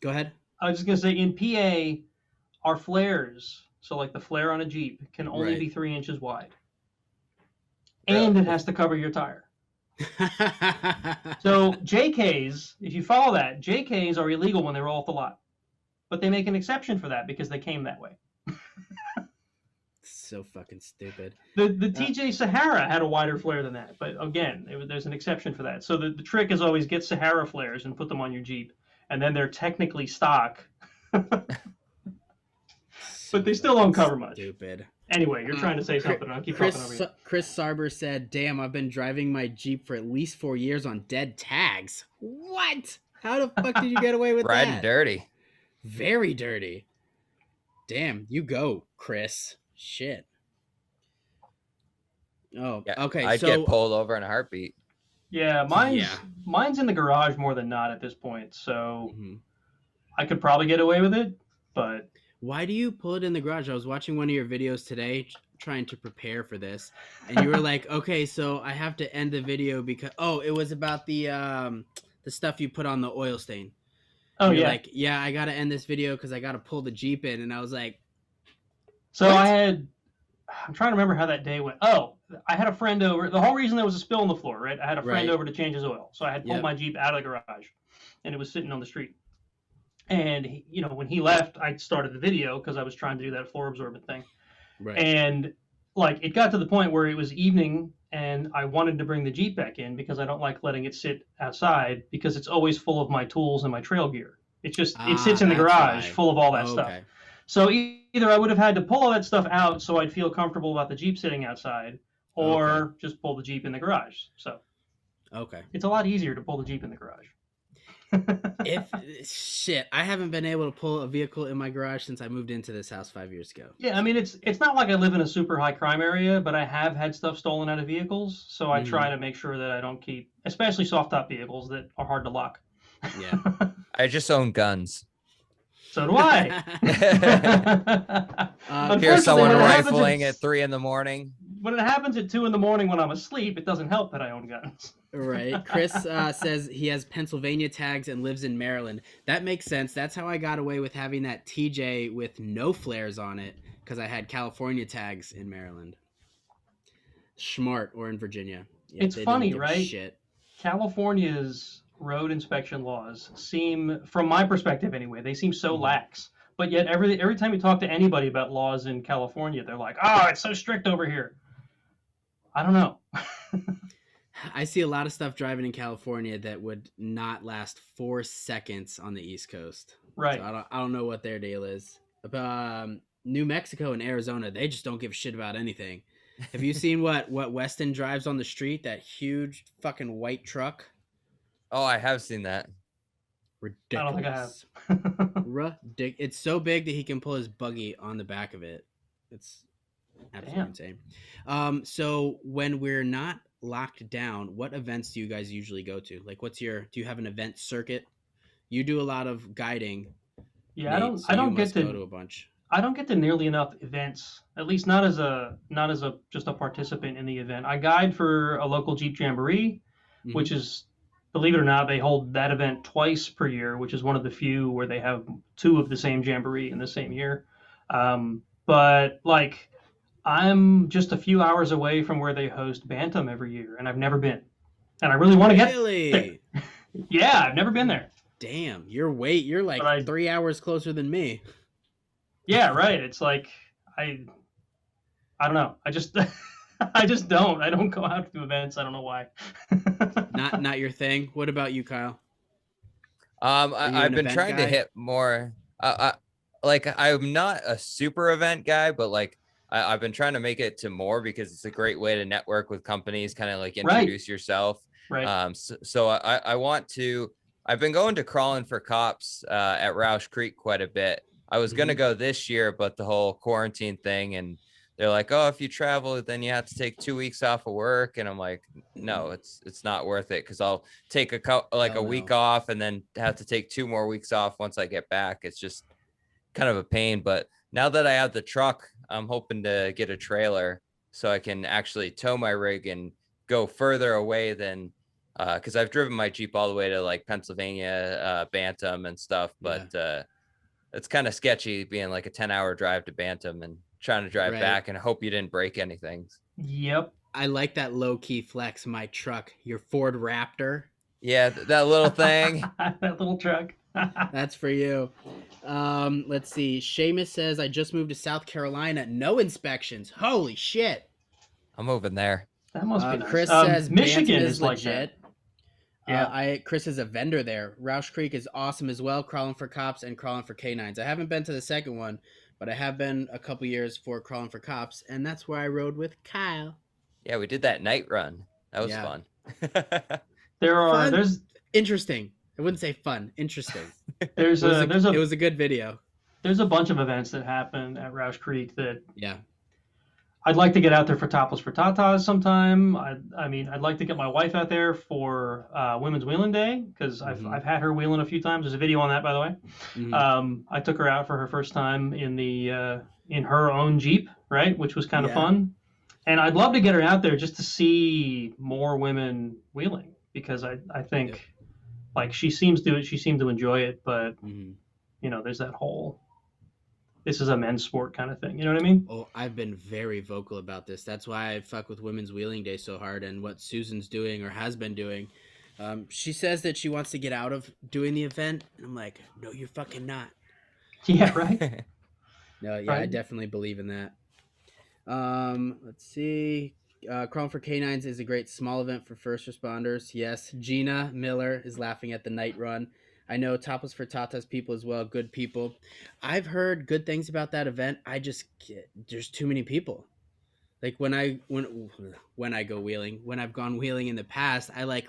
go ahead. I was just gonna say, in PA, our flares, so like the flare on a Jeep, can only be 3 inches wide, and it has to cover your tire. So JKs, if you follow that, JKs are illegal when they roll off the lot, but they make an exception for that because they came that way. So fucking stupid. The TJ Sahara had a wider flare than that, but again, there's an exception for that. So the trick is always get Sahara flares and put them on your Jeep, and then they're technically stock, but they still don't cover much. Stupid. Anyway, you're trying to say something. I'll keep talking over you. Chris Sarber said, "Damn, I've been driving my Jeep for at least 4 years on dead tags." What? How the fuck did you get away with that? Riding dirty. Very dirty. Damn, you go, Chris. Shit. Oh, yeah, okay. I'd get pulled over in a heartbeat. Yeah, mine's in the garage more than not at this point, so I could probably get away with it, but... Why do you pull it in the garage? I was watching one of your videos today trying to prepare for this, and you were like, okay, so I have to end the video because... Oh, it was about the stuff you put on the oil stain. Oh, You're like, yeah, I got to end this video because I got to pull the Jeep in, and I was like... So I'm trying to remember how that day went. Oh, I had a friend over. The whole reason there was a spill on the floor, right? I had a friend over to change his oil. So I had pulled my Jeep out of the garage, and it was sitting on the street. And, when he left, I started the video because I was trying to do that floor absorbent thing. Right. And, it got to the point where it was evening, and I wanted to bring the Jeep back in because I don't like letting it sit outside because it's always full of my tools and my trail gear. It sits in the garage full of all that stuff. So either I would have had to pull all that stuff out so I'd feel comfortable about the Jeep sitting outside, or just pull the Jeep in the garage. So it's a lot easier to pull the Jeep in the garage. If shit, I haven't been able to pull a vehicle in my garage since I moved into this house 5 years ago. Yeah, I mean it's not like I live in a super high crime area, but I have had stuff stolen out of vehicles, so I try to make sure that I don't keep, especially soft top vehicles that are hard to lock. Yeah. I just own guns. So do I. Hear someone when it happens rifling at 3 a.m. when it happens at 2 a.m. when I'm asleep, it doesn't help that I own guns. Right. Chris says he has Pennsylvania tags and lives in Maryland. That makes sense. That's how I got away with having that TJ with no flares on it, because I had California tags in Maryland. Smart, or in Virginia. Yeah, it's funny, right? Shit. California's road inspection laws seem, from my perspective anyway, they seem so lax. But yet every time you talk to anybody about laws in California, they're like, "Oh, it's so strict over here." I don't know. I see a lot of stuff driving in California that would not last 4 seconds on the East Coast. Right. So I don't know what their deal is. New Mexico and Arizona, they just don't give a shit about anything. Have you seen what Weston drives on the street? That huge fucking white truck. Oh, I have seen that. Ridiculous. I don't think I have. It's so big that he can pull his buggy on the back of it. It's absolutely insane. So when we're not locked down, what events do you guys usually go to? Like, do you have an event circuit? You do a lot of guiding. Yeah, Nate, I don't get to go to a bunch. I don't get to nearly enough events, at least not as a just a participant in the event. I guide for a local Jeep Jamboree, which is, believe it or not, they hold that event twice per year, which is one of the few where they have two of the same Jamboree in the same year. But like, I'm just a few hours away from where they host Bantam every year, and I've never been. And I really want to get there. Yeah, I've never been there. Damn, you're like 3 hours closer than me. Yeah, right. It's like I don't know. I just don't. I don't go out to events. I don't know why. Not your thing. What about you, Kyle? I've been trying to hit more. Like, I'm not a super event guy, but like I've been trying to make it to more because it's a great way to network with companies, kind of like introduce yourself. Right. So I want to. I've been going to Crawling for Cops at Roush Creek quite a bit. I was going to go this year, but the whole quarantine thing, and they're like, oh, if you travel, then you have to take 2 weeks off of work. And I'm like, no, it's not worth it. Cause I'll take a week off and then have to take 2 more weeks off once I get back. It's just kind of a pain. But now that I have the truck, I'm hoping to get a trailer so I can actually tow my rig and go further away than, cause I've driven my Jeep all the way to like Pennsylvania, Bantam and stuff, but, it's kind of sketchy being like a 10-hour drive to Bantam and trying to drive back and hope you didn't break anything. Yep. I like that low-key flex, my truck, your Ford Raptor. Yeah, that little thing. That little truck. That's for you. Let's see. Seamus says, I just moved to South Carolina. No inspections. Holy shit. I'm moving there. That must be nice. Chris says Michigan is legit. Like that. Yeah, Chris is a vendor there. Roush Creek is awesome as well. Crawling for Cops and Crawling for Canines. I haven't been to the second one, but I have been a couple years for Crawling for Cops, and that's where I rode with Kyle. Yeah, we did that night run. That was fun. There's interesting. I wouldn't say fun. Interesting. It was a good video. There's a bunch of events that happen at Roush Creek that I'd like to get out there for Topless for Tatas sometime. I mean, I'd like to get my wife out there for Women's Wheeling Day, because I've had her wheeling a few times. There's a video on that, by the way. I took her out for her first time in her own Jeep, right, which was kind of fun. And I'd love to get her out there just to see more women wheeling, because I think like she seemed to enjoy it, but there's that whole, this is a men's sport kind of thing. You know what I mean? Oh, I've been very vocal about this. That's why I fuck with Women's Wheeling Day so hard, and what Susan's doing or has been doing. She says that she wants to get out of doing the event, and I'm like, no, you're fucking not. Yeah, right? No, yeah, right. I definitely believe in that. Let's see. Crawling for Canines is a great small event for first responders. Yes, Gina Miller is laughing at the night run. I know Topless for Tatas people as well, good people. I've heard good things about that event. There's too many people. Like when I go wheeling, when I've gone wheeling in the past, I like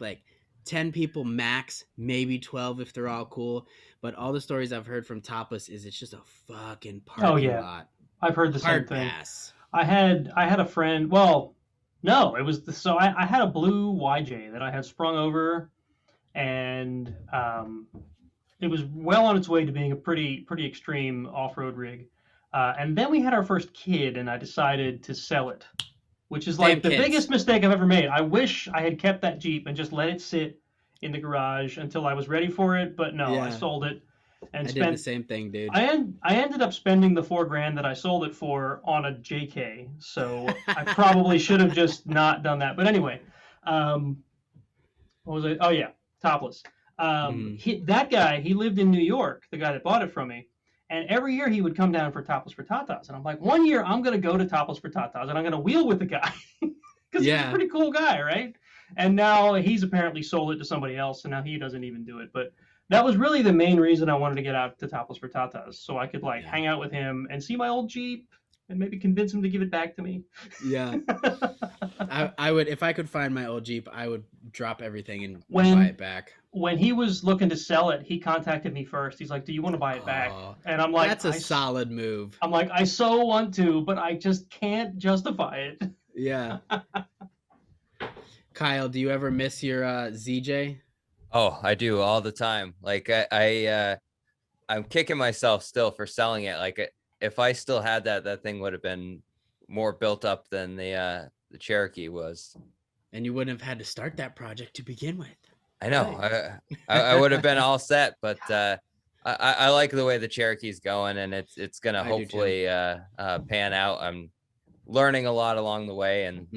10 people max, maybe 12 if they're all cool. But all the stories I've heard from Topless is it's just a fucking parking lot. I've heard the Hard same thing. pass. I had a friend. Well, no, it was so I had a blue YJ that I had sprung over, and it was well on its way to being a pretty extreme off-road rig. And then we had our first kid, and I decided to sell it, which is like the biggest mistake I've ever made. I wish I had kept that Jeep and just let it sit in the garage until I was ready for it, but no, I sold it and did the same thing, dude. I ended up spending the $4,000 that I sold it for on a JK, so I probably should have just not done that. But anyway, what was it? Oh yeah, Topless. That guy, he lived in New York, the guy that bought it from me. And every year he would come down for Topless for Tatas. And I'm like, one year I'm going to go to Topless for Tatas and I'm going to wheel with the guy. Because he's a pretty cool guy, right? And now he's apparently sold it to somebody else, and now he doesn't even do it. But that was really the main reason I wanted to get out to Topless for Tatas, so I could hang out with him and see my old Jeep and maybe convince him to give it back to me. Yeah. I would, if I could find my old Jeep, I would drop everything and buy it back. When he was looking to sell it, he contacted me first. He's like, "Do you want to buy it back?" And I'm like, "That's a solid move." I'm like, "I so want to, but I just can't justify it." Yeah. Kyle, do you ever miss your ZJ? Oh, I do all the time. Like I'm kicking myself still for selling it. Like if I still had that thing would have been more built up than the Cherokee was. And you wouldn't have had to start that project to begin with. I know. Right. I would have been all set, but I like the way the Cherokee's going, and it's gonna hopefully pan out. I'm learning a lot along the way, and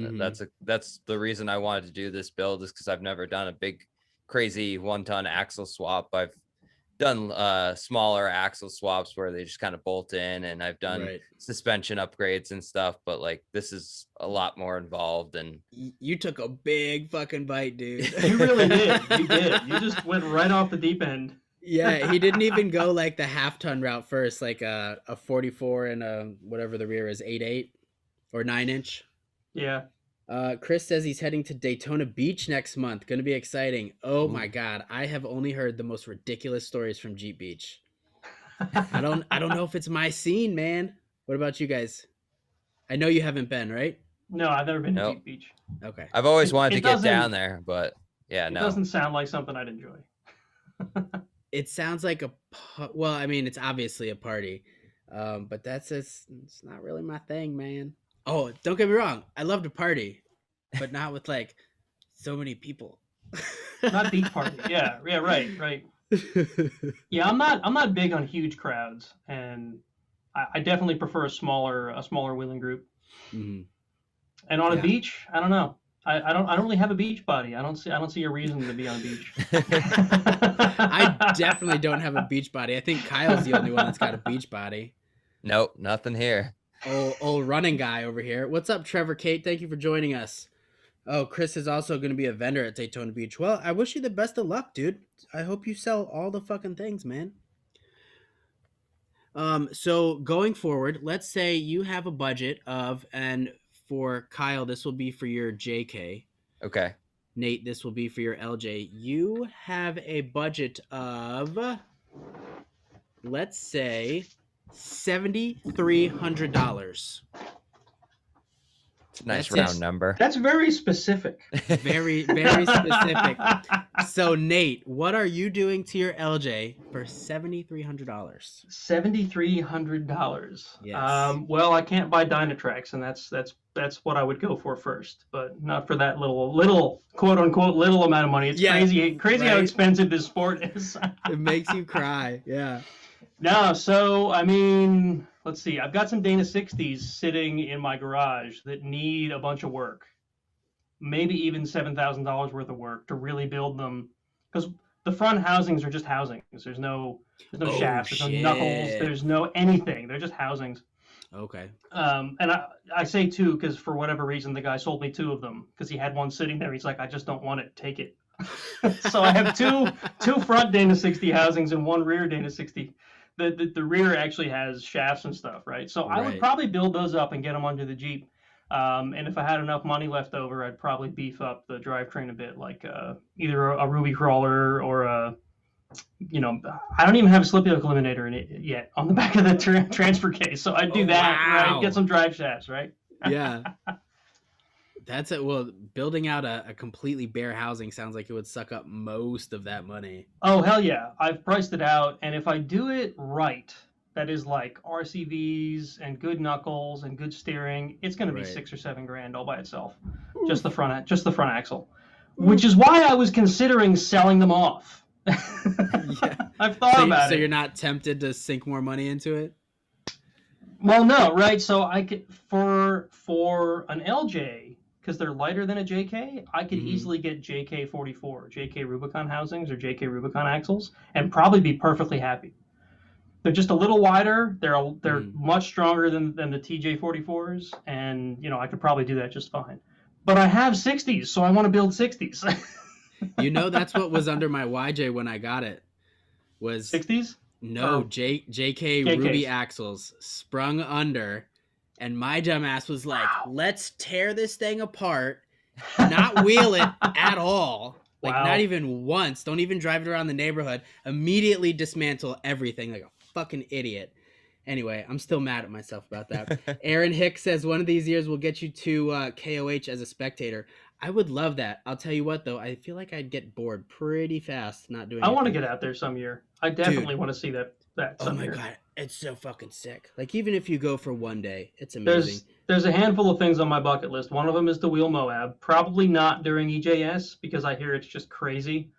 that's the reason I wanted to do this build, is because I've never done a big crazy 1-ton axle swap. I've done smaller axle swaps where they just kind of bolt in, and I've done suspension upgrades and stuff, but like this is a lot more involved. And you took a big fucking bite, dude. You really did. You did. You just went right off the deep end. Yeah, he didn't even go like the half-ton route first, like a 44 and a whatever the rear is, 8.8 or 9-inch. Yeah. Chris says he's heading to Daytona Beach next month. Going to be exciting. Oh my God. I have only heard the most ridiculous stories from Jeep Beach. I don't know if it's my scene, man. What about you guys? I know you haven't been, right? No, I've never been to Jeep Beach. Okay. I've always wanted to get down there, but yeah, it doesn't sound like something I'd enjoy. It sounds like well, I mean, it's obviously a party. But it's not really my thing, man. Oh, don't get me wrong. I love to party, but not with like so many people. Not beach party. Yeah, right. Yeah, I'm not big on huge crowds, and I definitely prefer a smaller wheeling group. Mm-hmm. And on a beach, I don't know. I don't really have a beach body. I don't see a reason to be on a beach. I definitely don't have a beach body. I think Kyle's the only one that's got a beach body. Nope, nothing here. Old running guy over here. What's up, Trevor Kate? Thank you for joining us. Oh, Chris is also going to be a vendor at Daytona Beach. Well, I wish you the best of luck, dude. I hope you sell all the fucking things, man. So going forward, let's say you have a budget of, and for Kyle, this will be for your JK. Okay. Nate, this will be for your LJ. You have a budget of, let's say, $7,300. It's a nice round number. That's very specific. Very, very specific. So, Nate, what are you doing to your LJ for $7,300? $7,300. Yes. Well, I can't buy Dynatrax, and that's what I would go for first, but not for that little quote unquote little amount of money. It's crazy how expensive this sport is. It makes you cry. Yeah. No, so I mean, let's see. I've got some Dana 60s sitting in my garage that need a bunch of work. Maybe even $7,000 worth of work to really build them, because the front housings are just housings. There's no shafts, there's no knuckles, there's no anything. They're just housings. Okay. And I say two because for whatever reason the guy sold me two of them because he had one sitting there. He's like, I just don't want it. Take it. So I have two front Dana 60 housings and one rear Dana 60. The rear actually has shafts and stuff, right? So I would probably build those up and get them under the Jeep. And if I had enough money left over, I'd probably beef up the drivetrain a bit, like either a Ruby crawler or a, I don't even have a slip yoke eliminator in it yet on the back of the transfer case. So I'd do that, right? Get some drive shafts, right? Yeah. That's it. Well, building out a completely bare housing sounds like it would suck up most of that money. Oh, hell yeah. I've priced it out. And if I do it right, that is like RCVs and good knuckles and good steering, it's going to be $6 or $7 grand all by itself. Oof. Just the front axle. Oof. Which is why I was considering selling them off. Yeah. I've thought about it. So you're not tempted to sink more money into it? Well, no, right? So I could for an LJ, because they're lighter than a JK, I could easily get JK44, JK Rubicon housings or JK Rubicon axles, and probably be perfectly happy. They're just a little wider. They're much stronger than the TJ44s, and I could probably do that just fine. But I have 60s, so I want to build 60s. That's what was under my YJ when I got it. Was 60s? No, JK Ruby axles sprung under, and my dumb ass was like, let's tear this thing apart, not wheel it at all. Like, not even once. Don't even drive it around the neighborhood. Immediately dismantle everything like a fucking idiot. Anyway, I'm still mad at myself about that. Aaron Hicks says, one of these years we'll get you to KOH as a spectator. I would love that. I'll tell you what, though. I feel like I'd get bored pretty fast not doing it. I want to get out there some year. I definitely want to see that some year. Oh, my God. It's so fucking sick. Like, even if you go for one day, it's amazing. There's a handful of things on my bucket list. One of them is to wheel Moab. Probably not during EJS because I hear it's just crazy.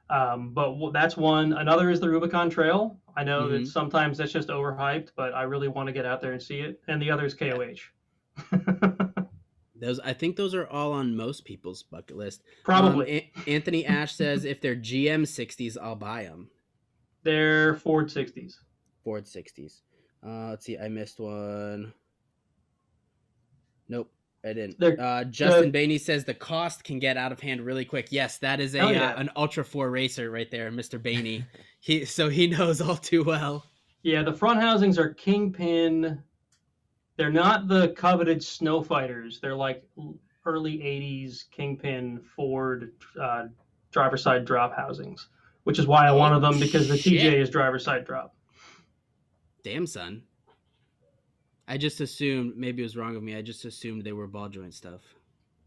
But that's one. Another is the Rubicon Trail. I know that sometimes that's just overhyped, but I really want to get out there and see it. And the other is KOH. I think those are all on most people's bucket list. Probably. Anthony Ash says, if they're GM 60s, I'll buy them. They're Ford 60s. Ford 60s. Let's see. I missed one. Nope, I didn't. Justin Bainey says the cost can get out of hand really quick. Yes, that is an Ultra 4 racer right there, Mr. Bainey. He knows all too well. Yeah, the front housings are Kingpin. They're not the coveted snow fighters. They're like early 80s Kingpin Ford driver side drop housings, which is why I wanted them because the TJ is driver side drop. Damn, son. I just assumed, maybe it was wrong of me, I just assumed they were ball joint stuff.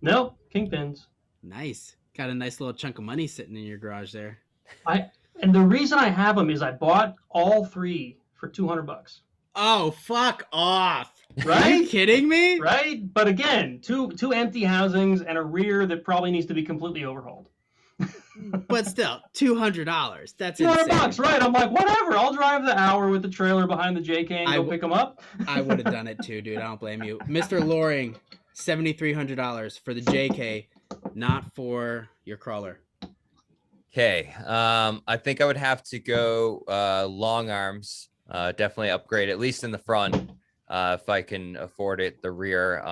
No, Kingpins. Nice. Got a nice little chunk of money sitting in your garage there. And the reason I have them is I bought all three for $200. Oh, fuck off. Right? Are you kidding me? Right? But again, two empty housings and a rear that probably needs to be completely overhauled. But still, $200. That's $200, right? I'm like, whatever. I'll drive the hour with the trailer behind the JK and go pick them up. I would have done it too, dude. I don't blame you. Mr. Loring, $7,300 for the JK, not for your crawler. Okay. I think I would have to go long arms. Definitely upgrade, at least in the front, if I can afford it. The rear,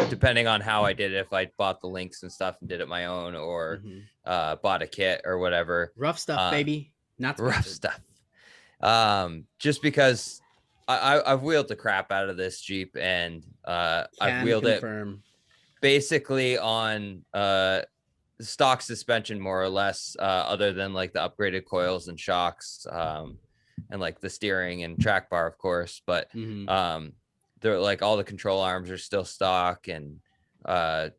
depending on how I did it, if I bought the links and stuff and did it my own, or bought a kit or whatever. Rough stuff, baby. Not sponsored. Rough stuff. Just because I've wheeled the crap out of this Jeep, and I've wheeled it basically on stock suspension, more or less, other than like the upgraded coils and shocks, and like the steering and track bar, of course. But they're like all the control arms are still stock, and the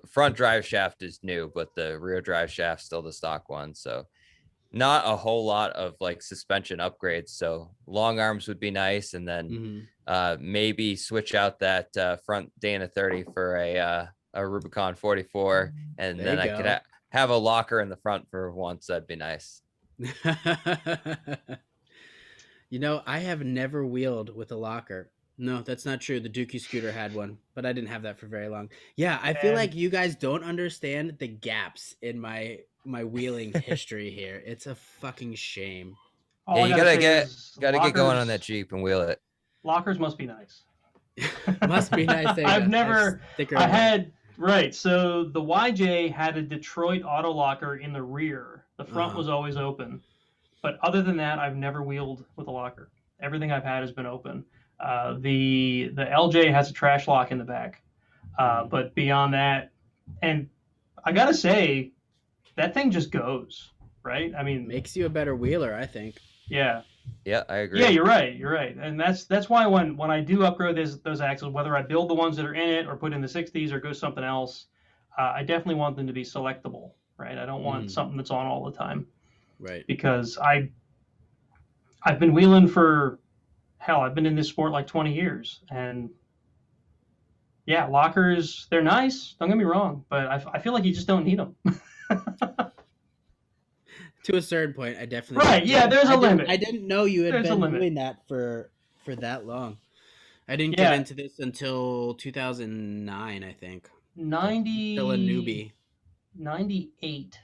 front drive shaft is new, but the rear drive shaft still the stock one. So not a whole lot of like suspension upgrades. So long arms would be nice, and then maybe switch out that front Dana 30 for a Rubicon 44, and then I could have a locker in the front for once. That'd be nice. I have never wheeled with a locker. No, that's not true. The Dookie scooter had one, but I didn't have that for very long. Yeah, I feel like you guys don't understand the gaps in my wheeling history here. It's a fucking shame. Yeah, you gotta get going on that Jeep and wheel it. Lockers must be nice. Must be nice. Right. So the YJ had a Detroit auto locker in the rear. The front was always open. But other than that, I've never wheeled with a locker. Everything I've had has been open. The LJ has a trash lock in the back, but beyond that, and I gotta say, that thing just goes, right? I mean, makes you a better wheeler, I think. Yeah. Yeah, I agree. Yeah, you're right, and that's why when I do upgrade those axles, whether I build the ones that are in it or put in the 60s or go something else, I definitely want them to be selectable, right? I don't want something that's on all the time, right? Because I've been wheeling for hell. I've been in this sport like 20 years, and yeah, lockers, they're nice. Don't get me wrong, but I feel like you just don't need them. To a certain point, I definitely right. Yeah, there's a limit. I didn't know you had been doing that for that long. I didn't get into this until 2009, I think. 90. Still a newbie. 98.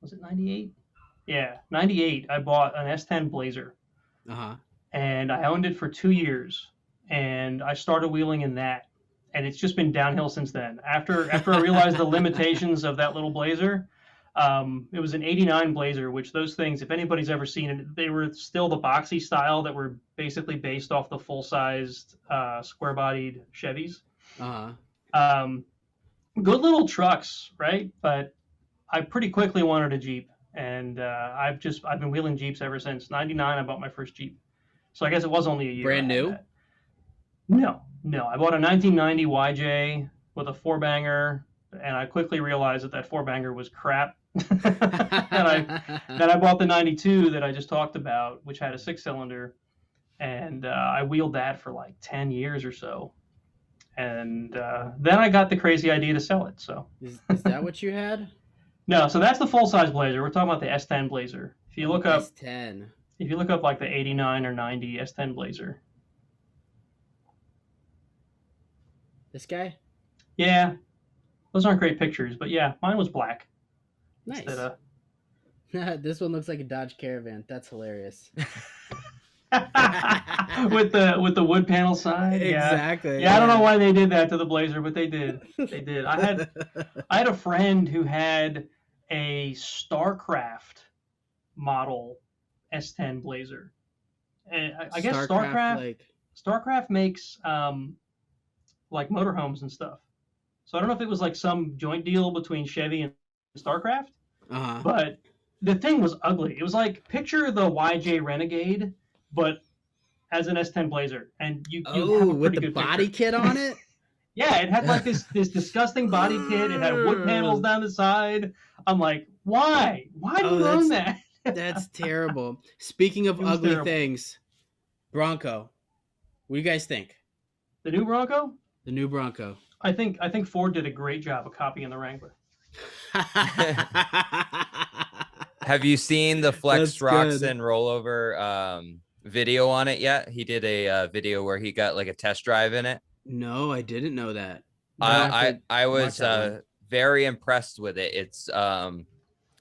Was it 98? Yeah, 98. I bought an S10 Blazer. And I owned it for 2 years, and I started wheeling in that, and it's just been downhill since then. After I realized the limitations of that little Blazer, it was an 89 Blazer, which those things, if anybody's ever seen it, they were still the boxy style that were basically based off the full-sized square-bodied Chevys. Good little trucks, right? But I pretty quickly wanted a Jeep, and I've been wheeling Jeeps ever since. 99, I bought my first Jeep. So I guess it was only a year. Brand new? No. I bought a 1990 YJ with a 4-banger, and I quickly realized that 4-banger was crap. Then I bought the 92 that I just talked about, which had a 6-cylinder, and I wheeled that for like 10 years or so. And then I got the crazy idea to sell it. So is that what you had? No, so that's the full-size Blazer. We're talking about the S10 Blazer. If you look up S10. If you look up like the 89 or 90 S10 Blazer. This guy? Yeah. Those aren't great pictures, but yeah, mine was black. Nice. This one looks like a Dodge Caravan. That's hilarious. with the wood panel side. Exactly. Yeah, I don't know why they did that to the Blazer, but they did. They did. I had a friend who had a StarCraft model S10 Blazer, and I guess StarCraft makes like motorhomes and stuff. So I don't know if it was like some joint deal between Chevy and StarCraft, but the thing was ugly. It was like, picture the YJ Renegade, but as an S10 Blazer, and you have a pretty with the good body picture. kit on it. Yeah, it had like this disgusting body kit. It had wood panels down the side. I'm like, why? Why do you own that? That's terrible. Speaking of ugly things, Bronco. What do you guys think? The new Bronco? The new Bronco. I think Ford did a great job of copying the Wrangler. Have you seen the Flex Rocks and rollover video on it yet? He did a video where he got like a test drive in it. No, I didn't know that. I was very impressed with it. It's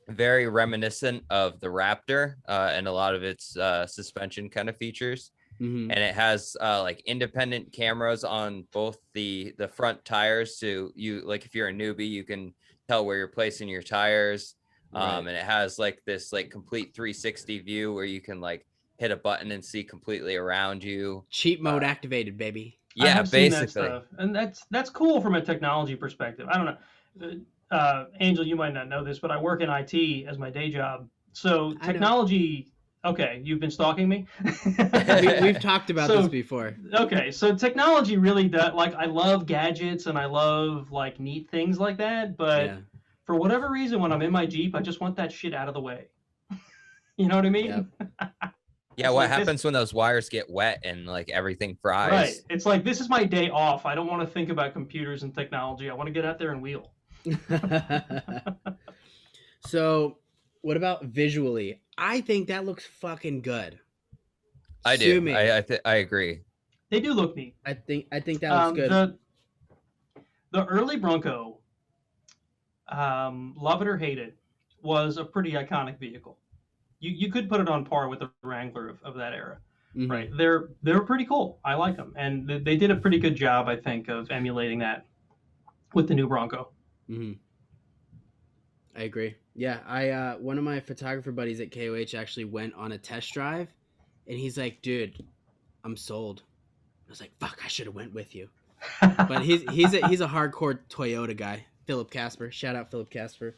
very reminiscent of the Raptor and a lot of its suspension kind of features. And it has like independent cameras on both the front tires, so you, like, if you're a newbie, you can tell where you're placing your tires. And it has like this like complete 360 view where you can like hit a button and see completely around you. Cheat mode activated, baby. Yeah, basically. That and that's cool from a technology perspective. I don't know, Angel, you might not know this, but I work in IT as my day job. So technology. Okay, you've been stalking me. We've talked about this before. Okay, so technology really does, like, I love gadgets and I love like neat things like that, but for whatever reason, when I'm in my Jeep, I just want that shit out of the way. You know what I mean? Yep. Yeah, what happens when those wires get wet and like everything fries? Right. It's like, this is my day off. I don't want to think about computers and technology. I want to get out there and wheel. So, what about visually? I think that looks fucking good. I do. I agree. They do look neat. I think that looks good. The early Bronco, love it or hate it, was a pretty iconic vehicle. You could put it on par with the Wrangler of that era, right? They're pretty cool. I like them, and they did a pretty good job, I think, of emulating that with the new Bronco. I agree. Yeah, one of my photographer buddies at KOH actually went on a test drive, and he's like, "Dude, I'm sold. I was like, fuck, I should have went with you. But he's a hardcore Toyota guy. Philip Casper. Shout out Philip Casper.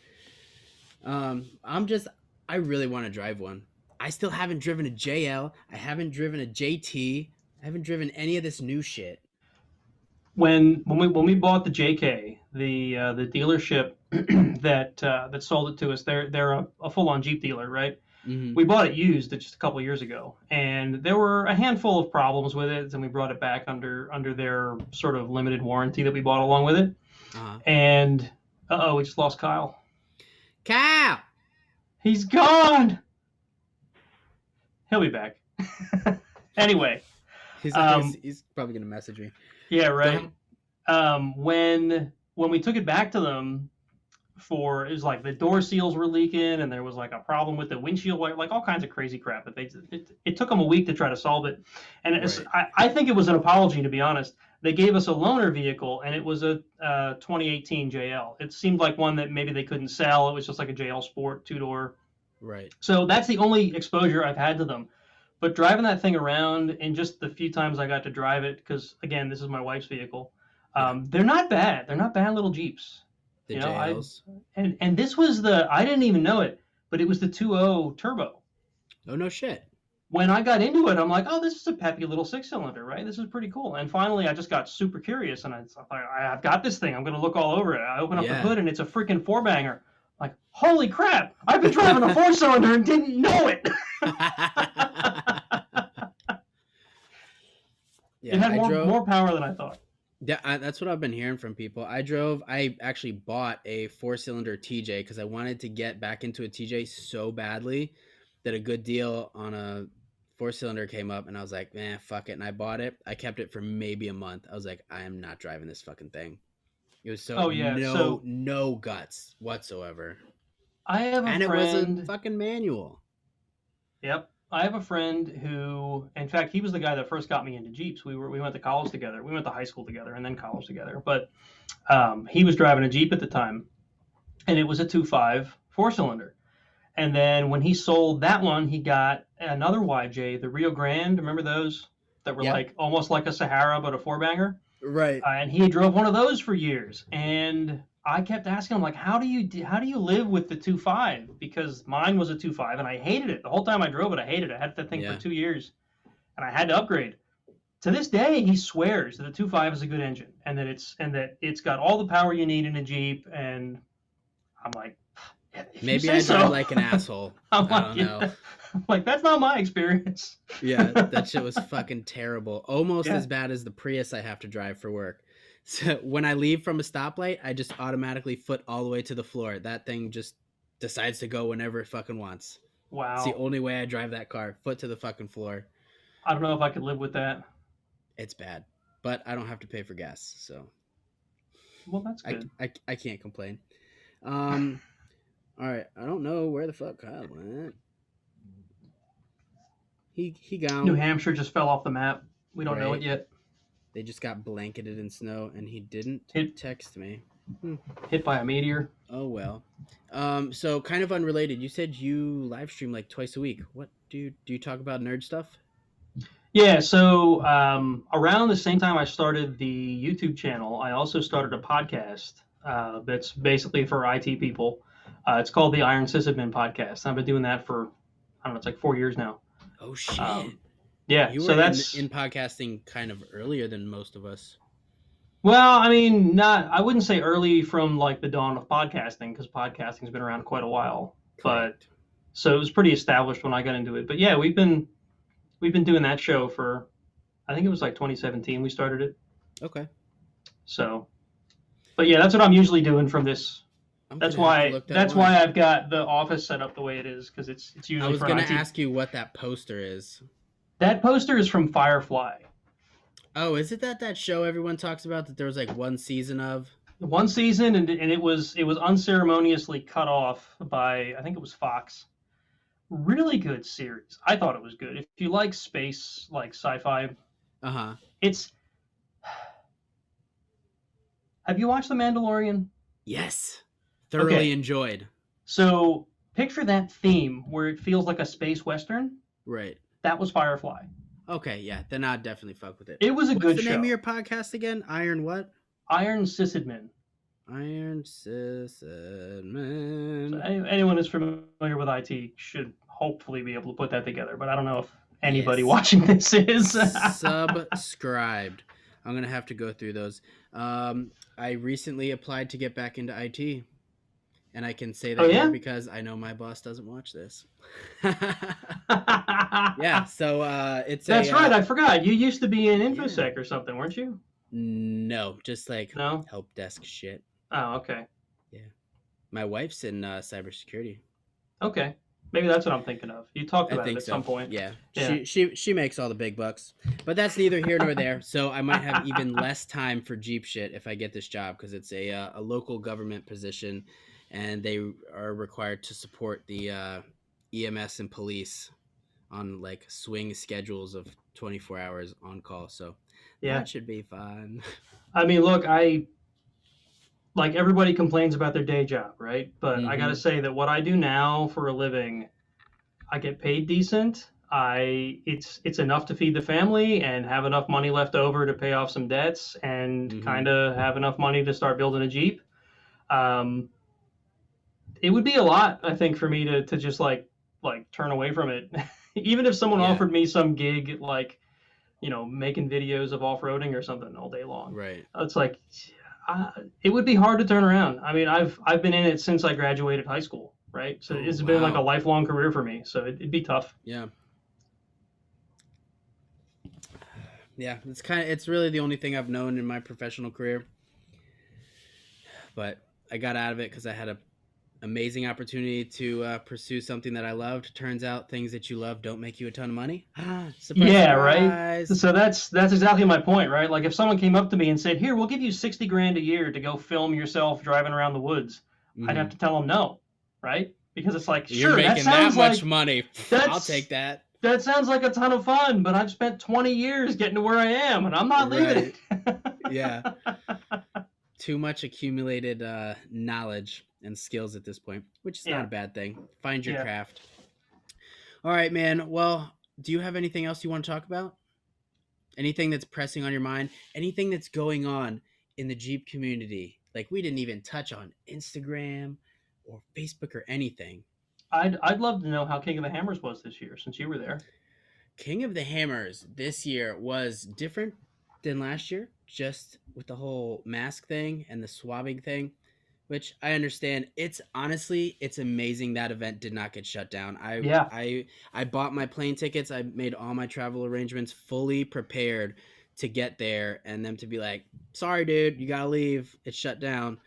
I really want to drive one. I still haven't driven a JL. I haven't driven a JT. I haven't driven any of this new shit. When we bought the JK, the dealership that sold it to us, they're a full-on Jeep dealer, right? Mm-hmm. We bought it used just a couple of years ago, and there were a handful of problems with it, and we brought it back under their sort of limited warranty that we bought along with it. Uh-huh. And we just lost Kyle. Kyle! He's gone! He'll be back. Anyway. He's probably going to message me. Yeah, right. When we took it back to them, it was like the door seals were leaking and there was like a problem with the windshield, like all kinds of crazy crap. But it took them a week to try to solve it. And I think it was an apology, to be honest. They gave us a loaner vehicle, and it was a 2018 JL. It seemed like one that maybe they couldn't sell. It was just like a JL Sport 2-door. Right. So that's the only exposure I've had to them. But driving that thing around, and just the few times I got to drive it, because again, this is my wife's vehicle, they're not bad. They're not bad little Jeeps. The JLs. And this was I didn't even know it, but it was the 2.0 turbo. Oh, no shit. When I got into it, I'm like, oh, this is a peppy little 6-cylinder, right? This is pretty cool. And finally, I just got super curious, and I thought, I've got this thing. I'm going to look all over it. I open up the hood, and it's a freaking 4-banger. Like, holy crap! I've been driving a 4-cylinder and didn't know it. It had more power than I thought. Yeah, that's what I've been hearing from people. I actually bought a 4-cylinder TJ because I wanted to get back into a TJ so badly that a good deal on a 4-cylinder came up, and I was like, man, fuck it. And I bought it. I kept it for maybe a month. I was like, I am not driving this fucking thing. It was no guts whatsoever. I have a friend. And it was a fucking manual. Yep. I have a friend who, in fact, he was the guy that first got me into Jeeps. We went to college together. We went to high school together and then college together. But he was driving a Jeep at the time, and it was a 2.5 4-cylinder. And then when he sold that one, he got another YJ, the Rio Grande. Remember those that were like almost like a Sahara but a 4-banger? Right. And he drove one of those for years. And I kept asking him, like, how do you live with the 2.5? Because mine was a 2.5, and I hated it. The whole time I drove it, I hated it. I had that thing for 2 years, and I had to upgrade. To this day, he swears that the 2.5 is a good engine, and that it's got all the power you need in a Jeep. And I'm like, maybe I drive like an asshole. I don't know. Like, that's not my experience. Yeah, that shit was fucking terrible. Almost as bad as the Prius I have to drive for work. So when I leave from a stoplight, I just automatically foot all the way to the floor. That thing just decides to go whenever it fucking wants. Wow. It's the only way I drive that car. Foot to the fucking floor. I don't know if I could live with that. It's bad. But I don't have to pay for gas, so. Well, that's good. I can't complain. All right. I don't know where the fuck Kyle went. He gone. New Hampshire just fell off the map. We don't know it yet. They just got blanketed in snow, and he didn't text me. Hit by a meteor. Oh, well. So kind of unrelated. You said you live stream like twice a week. What do you talk about nerd stuff? Yeah, so around the same time I started the YouTube channel, I also started a podcast that's basically for IT people. It's called the Iron Sysadmin Podcast. I've been doing that for, I don't know, it's like 4 years now. Oh, shit. Yeah, you were so that's in podcasting kind of earlier than most of us. Well, I mean, I wouldn't say early from like the dawn of podcasting, because podcasting's been around quite a while. Correct. But so it was pretty established when I got into it. But yeah, we've been doing that show for, I think it was like 2017 we started it. Okay. So, but yeah, that's what I'm usually doing from this. That's why I've got the office set up the way it is, because it's usually. I was going to ask you what that poster is. That poster is from Firefly. Oh, is it that show everyone talks about that there was like one season of? One season, and it was unceremoniously cut off by, I think it was Fox. Really good series. I thought it was good. If you like space, like sci-fi, it's. Have you watched The Mandalorian? Yes, thoroughly enjoyed. So picture that theme where it feels like a space western. Right. That was Firefly. Okay, yeah, then I'd definitely fuck with it. It was a good show. What's the name of your podcast again? Iron what? Iron Sysadmin. Iron Sysadmin. So anyone who's familiar with IT should hopefully be able to put that together, but I don't know if anybody watching this is. Subscribed. I'm going to have to go through those. I recently applied to get back into IT. And I can say that here because I know my boss doesn't watch this. Yeah, so That's right, I forgot. You used to be in InfoSec or something, weren't you? No, just like help desk shit. Oh, okay. Yeah. My wife's in cybersecurity. Okay. Maybe that's what I'm thinking of. You talked about it at some point. Yeah. She makes all the big bucks. But that's neither here nor there. So I might have even less time for Jeep shit if I get this job because it's a local government position. And they are required to support the EMS and police on like swing schedules of 24 hours on call. So that should be fun. I mean, look, like everybody complains about their day job, right? But I got to say that what I do now for a living, I get paid decent. It's enough to feed the family and have enough money left over to pay off some debts and kind of have enough money to start building a Jeep. It would be a lot, I think, for me to just like turn away from it. Even if someone offered me some gig, like, making videos of off-roading or something all day long. Right. It's like, it would be hard to turn around. I mean, I've been in it since I graduated high school, right? So it's been like a lifelong career for me. So it'd be tough. Yeah. Yeah, it's really the only thing I've known in my professional career. But I got out of it because I had a amazing opportunity to pursue something that I loved. Turns out things that you love don't make you a ton of money. Surprise, right. So that's exactly my point, right? Like if someone came up to me and said, "Here, we'll give you $60,000 a year to go film yourself driving around the woods," I'd have to tell them no, right? Because it's like, you're making that much money. I'll take that. That sounds like a ton of fun, but I've spent 20 years getting to where I am, and I'm not leaving it. Yeah. Too much accumulated knowledge and skills at this point, which is not a bad thing. Find your craft. All right, man. Well, do you have anything else you want to talk about? Anything that's pressing on your mind? Anything that's going on in the Jeep community? Like we didn't even touch on Instagram or Facebook or anything. I'd love to know how King of the Hammers was this year, since you were there. King of the Hammers this year was different than last year, just with the whole mask thing and the swabbing thing, which I understand. It's amazing that event did not get shut down. I bought my plane tickets. I made all my travel arrangements fully prepared to get there, and them to be like, "Sorry, dude, you gotta leave. It's shut down."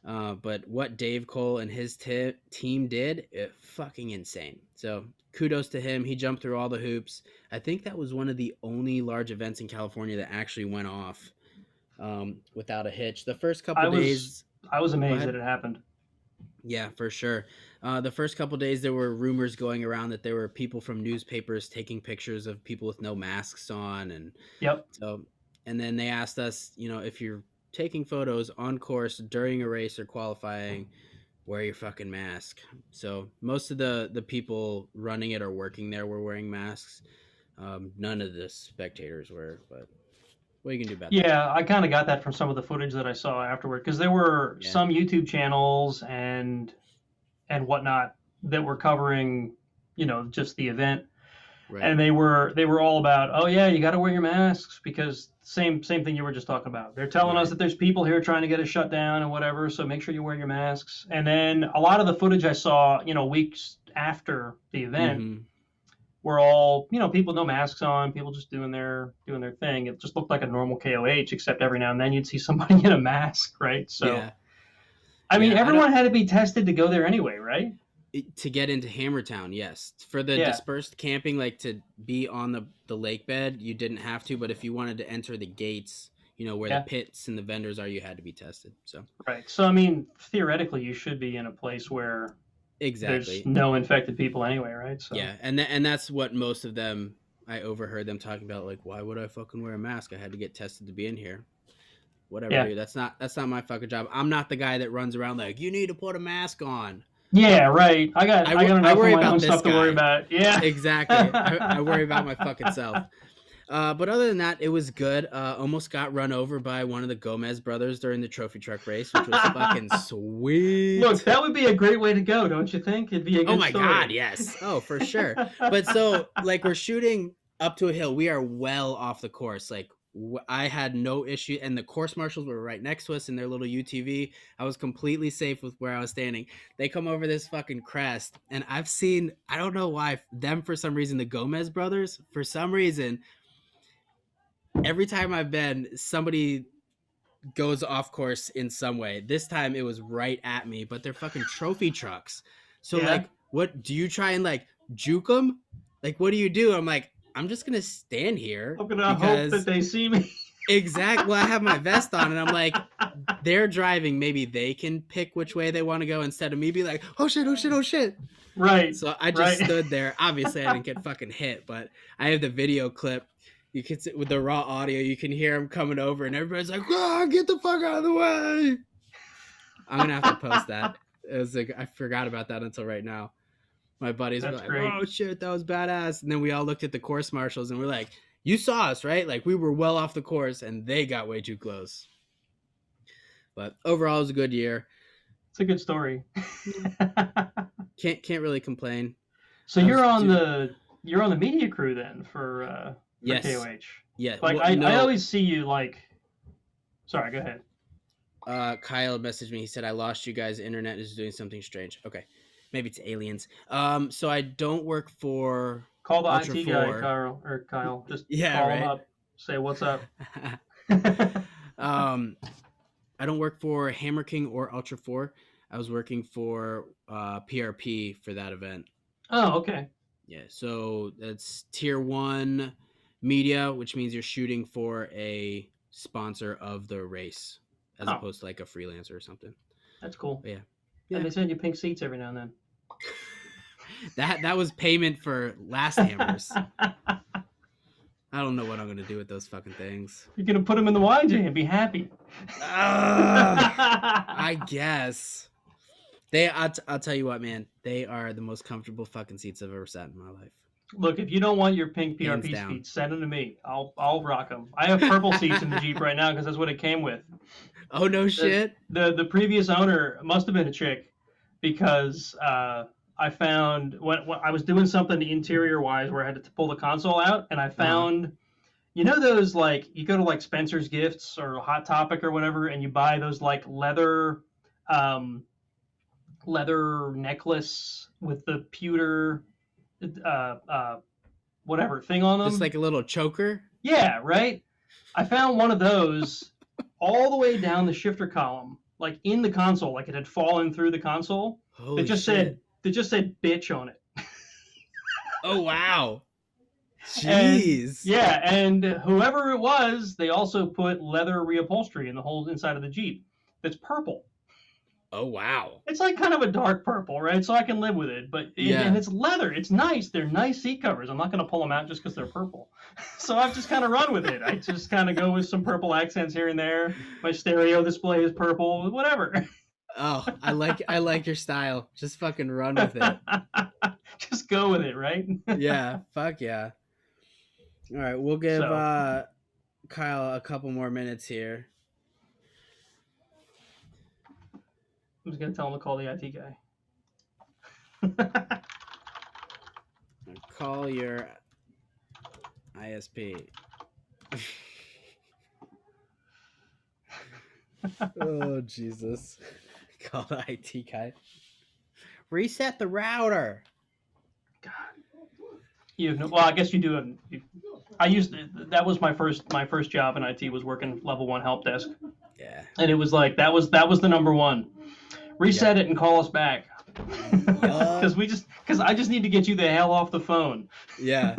But what Dave Cole and his team did, fucking insane. So kudos to him. He jumped through all the hoops. I think that was one of the only large events in California that actually went off without a hitch. The first couple days, I was amazed that it happened. Yeah, for sure. The first couple days, there were rumors going around that there were people from newspapers taking pictures of people with no masks on, and and then they asked us, if you're taking photos on course during a race or qualifying, wear your fucking mask. So most of the people running it or working there were wearing masks. None of the spectators were, but what are you gonna do about that? Yeah, I kind of got that from some of the footage that I saw afterward, because there were some YouTube channels and whatnot that were covering, just the event. Right. And they were all about, oh yeah, you got to wear your masks, because same thing you were just talking about. They're telling us that there's people here trying to get us shut down and whatever, so make sure you wear your masks. And then a lot of the footage I saw, weeks after the event, were all, people no masks on, people just doing their thing. It just looked like a normal KOH, except every now and then you'd see somebody in a mask, right? So, I mean, everyone had to be tested to go there anyway, right? To get into Hammertown, yes. For the dispersed camping, like to be on the lake bed, you didn't have to. But if you wanted to enter the gates, where the pits and the vendors are, you had to be tested. So right. So I mean, theoretically, you should be in a place where there's no infected people anyway, right? So yeah, and that's what most of them. I overheard them talking about, like, why would I fucking wear a mask? I had to get tested to be in here. Whatever, dude. That's not my fucking job. I'm not the guy that runs around like, you need to put a mask on. Yeah, right. I got enough of my own stuff to worry about. Yeah, exactly. I worry about my fucking self. But other than that, it was good. Almost got run over by one of the Gomez brothers during the trophy truck race, which was fucking sweet. Look, that would be a great way to go, don't you think? It'd be a good story. God, yes. Oh, for sure. But so, like, we're shooting up to a hill. We are well off the course. Like, I had no issue, and the course marshals were right next to us in their little UTV. I was completely safe with where I was standing. They come over this fucking crest, and I've seen, I don't know why, them for some reason, the Gomez brothers, for some reason, every time I've been, somebody goes off course in some way. This time it was right at me, but they're fucking trophy trucks. So like, what do you try and like juke them? Like, what do you do? I'm like, I'm just gonna stand here. I'm gonna hope that they see me. Exactly. Well, I have my vest on, and I'm like, they're driving. Maybe they can pick which way they want to go instead of me be like, oh shit, oh shit, oh shit. Right. So I just stood there. Obviously, I didn't get fucking hit, but I have the video clip. You can see with the raw audio, you can hear him coming over, and everybody's like, "Oh, get the fuck out of the way!" I'm gonna have to post that. It was like, I forgot about that until right now. My buddies were like, great. "Oh shit, that was badass!" And then we all looked at the course marshals, and we're like, "You saw us, right? Like we were well off the course, and they got way too close." But overall, it was a good year. It's a good story. Can't really complain. So you're on the media crew then for yes. KOH. Yeah. Like well, I always see you like. Sorry, go ahead. Kyle messaged me. He said, "I lost you guys. Internet is doing something strange." Okay, maybe it's aliens. So I don't work for. Call the Ultra IT 4. guy, Kyle. Just call him up. Say what's up. I don't work for Hammer King or Ultra 4. I was working for PRP for that event. Oh, okay. Yeah, so that's tier 1 media, which means you're shooting for a sponsor of the race as opposed to like a freelancer or something. That's cool. But yeah. And they send you pink seats every now and then. That was payment for last hammers. I don't know what I'm gonna do with those fucking things. You're gonna put them in the YJ and be happy. I guess. I'll tell you what, man. They are the most comfortable fucking seats I've ever sat in my life. Look, if you don't want your pink PRP seats, send them to me. I'll rock them. I have purple seats in the Jeep right now because that's what it came with. Oh no shit. The previous owner must have been a chick because I found when I was doing something interior wise where I had to pull the console out, and I found, you know, those like you go to like Spencer's Gifts or Hot Topic or whatever, and you buy those like leather necklace with the pewter whatever thing on them. Just like a little choker. Yeah, right. I found one of those all the way down the shifter column, like in the console, like it had fallen through the console. Holy It just said bitch on it. Oh wow. Jeez. And whoever it was, they also put leather reupholstery in the whole inside of the Jeep that's purple. Oh wow. It's like kind of a dark purple, right? So I can live with it, but and it's leather. It's nice. They're nice seat covers. I'm not going to pull them out just because they're purple. So I've just kind of run with it. I just kind of go with some purple accents here and there. My stereo display is purple, whatever. Oh, I like your style. Just fucking run with it. Just go with it, right? Yeah, fuck yeah. All right, we'll give Kyle a couple more minutes here. I'm just gonna tell him to call the IT guy. Call your ISP. Oh Jesus. Call the IT guy. Reset the router. God. Well, I guess you do. That was my first job in IT was working level 1 help desk. Yeah. And it was like that was the number one. Reset it and call us back. Because I just need to get you the hell off the phone. Yeah.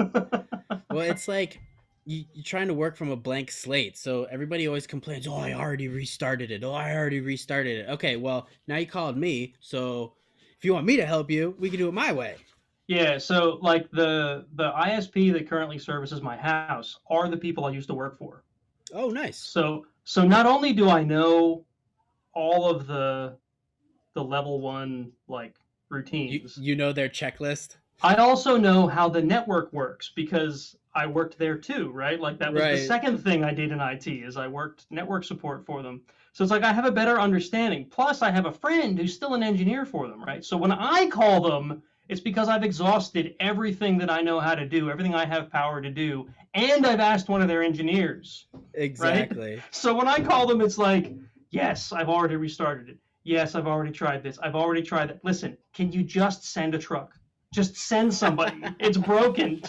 Well, it's like you're trying to work from a blank slate. So everybody always complains, "Oh, I already restarted it. Okay, well, now you called me. So if you want me to help you, we can do it my way. Yeah, so like the ISP that currently services my house are the people I used to work for. Oh, nice. So not only do I know all of the level 1 like routines. You know their checklist? I also know how the network works because I worked there too, right? Like that was the second thing I did in IT is I worked network support for them. So it's like I have a better understanding. Plus, I have a friend who's still an engineer for them, right? So when I call them, it's because I've exhausted everything that I know how to do, everything I have power to do, and I've asked one of their engineers. Exactly. Right? So when I call them, it's like, yes, I've already restarted it. Yes, I've already tried this. I've already tried that. Listen, can you just send a truck? Just send somebody. It's broken.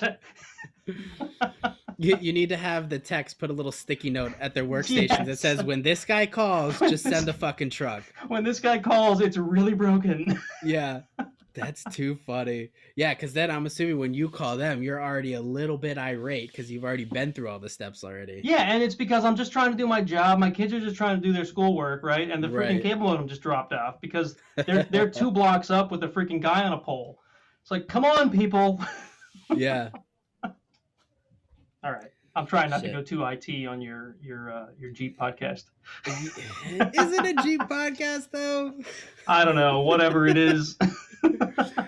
You need to have the techs put a little sticky note at their workstations that says, when this guy calls, just send a fucking truck. When this guy calls, it's really broken. Yeah, that's too funny. Yeah, because then I'm assuming when you call them, you're already a little bit irate because you've already been through all the steps already. Yeah, and it's because I'm just trying to do my job. My kids are just trying to do their schoolwork, right? And the freaking cable modem just dropped off because they're 2 blocks up with a freaking guy on a pole. It's like, come on, people. Yeah. All right. I'm trying not to go too IT on your Jeep podcast. Is it a Jeep podcast though? I don't know. Whatever it is.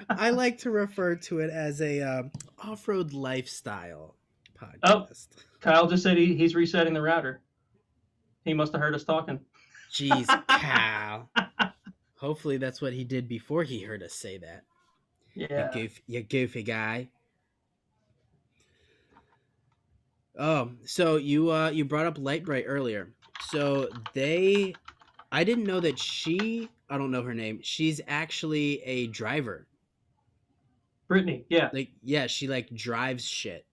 I like to refer to it as a off-road lifestyle podcast. Oh, Kyle just said he's resetting the router. He must have heard us talking. Jeez, Kyle. Hopefully that's what he did before he heard us say that. Yeah. You goofy guy. Oh, so you brought up Light Bright earlier. So I didn't know that I don't know her name. She's actually a driver. Brittany, yeah. She like drives shit.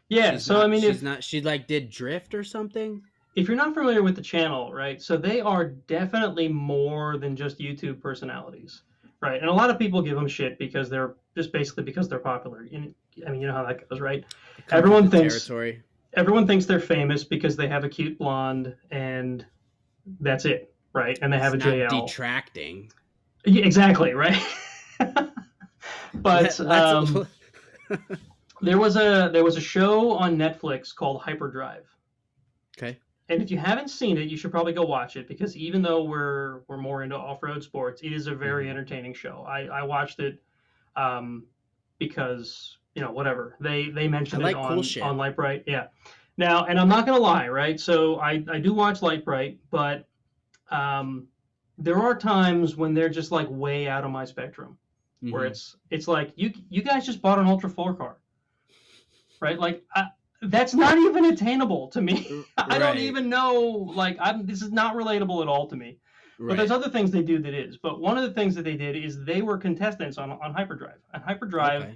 Yeah, she like did drift or something. If you're not familiar with the channel, right? So they are definitely more than just YouTube personalities, right? And a lot of people give them shit because they're just basically because they're popular. I mean, you know how that goes, right? Everyone thinks they're famous because they have a cute blonde and that's it, right? And they have a JL. Detracting. Yeah, exactly, right? But there was a show on Netflix called Hyperdrive. Okay. And if you haven't seen it, you should probably go watch it because even though we're more into off-road sports, it is a very entertaining show. I watched it because, whatever. They mentioned it on Light Bright. Yeah. Now, and I'm not going to lie, right? So I do watch Light Bright, but there are times when they're just like way out of my spectrum. Where it's like you guys just bought an Ultra 4 car, right? Like that's not even attainable to me. I don't even know. Like this is not relatable at all to me. Right. But there's other things they do that is. But one of the things that they did is they were contestants on Hyperdrive. And Hyperdrive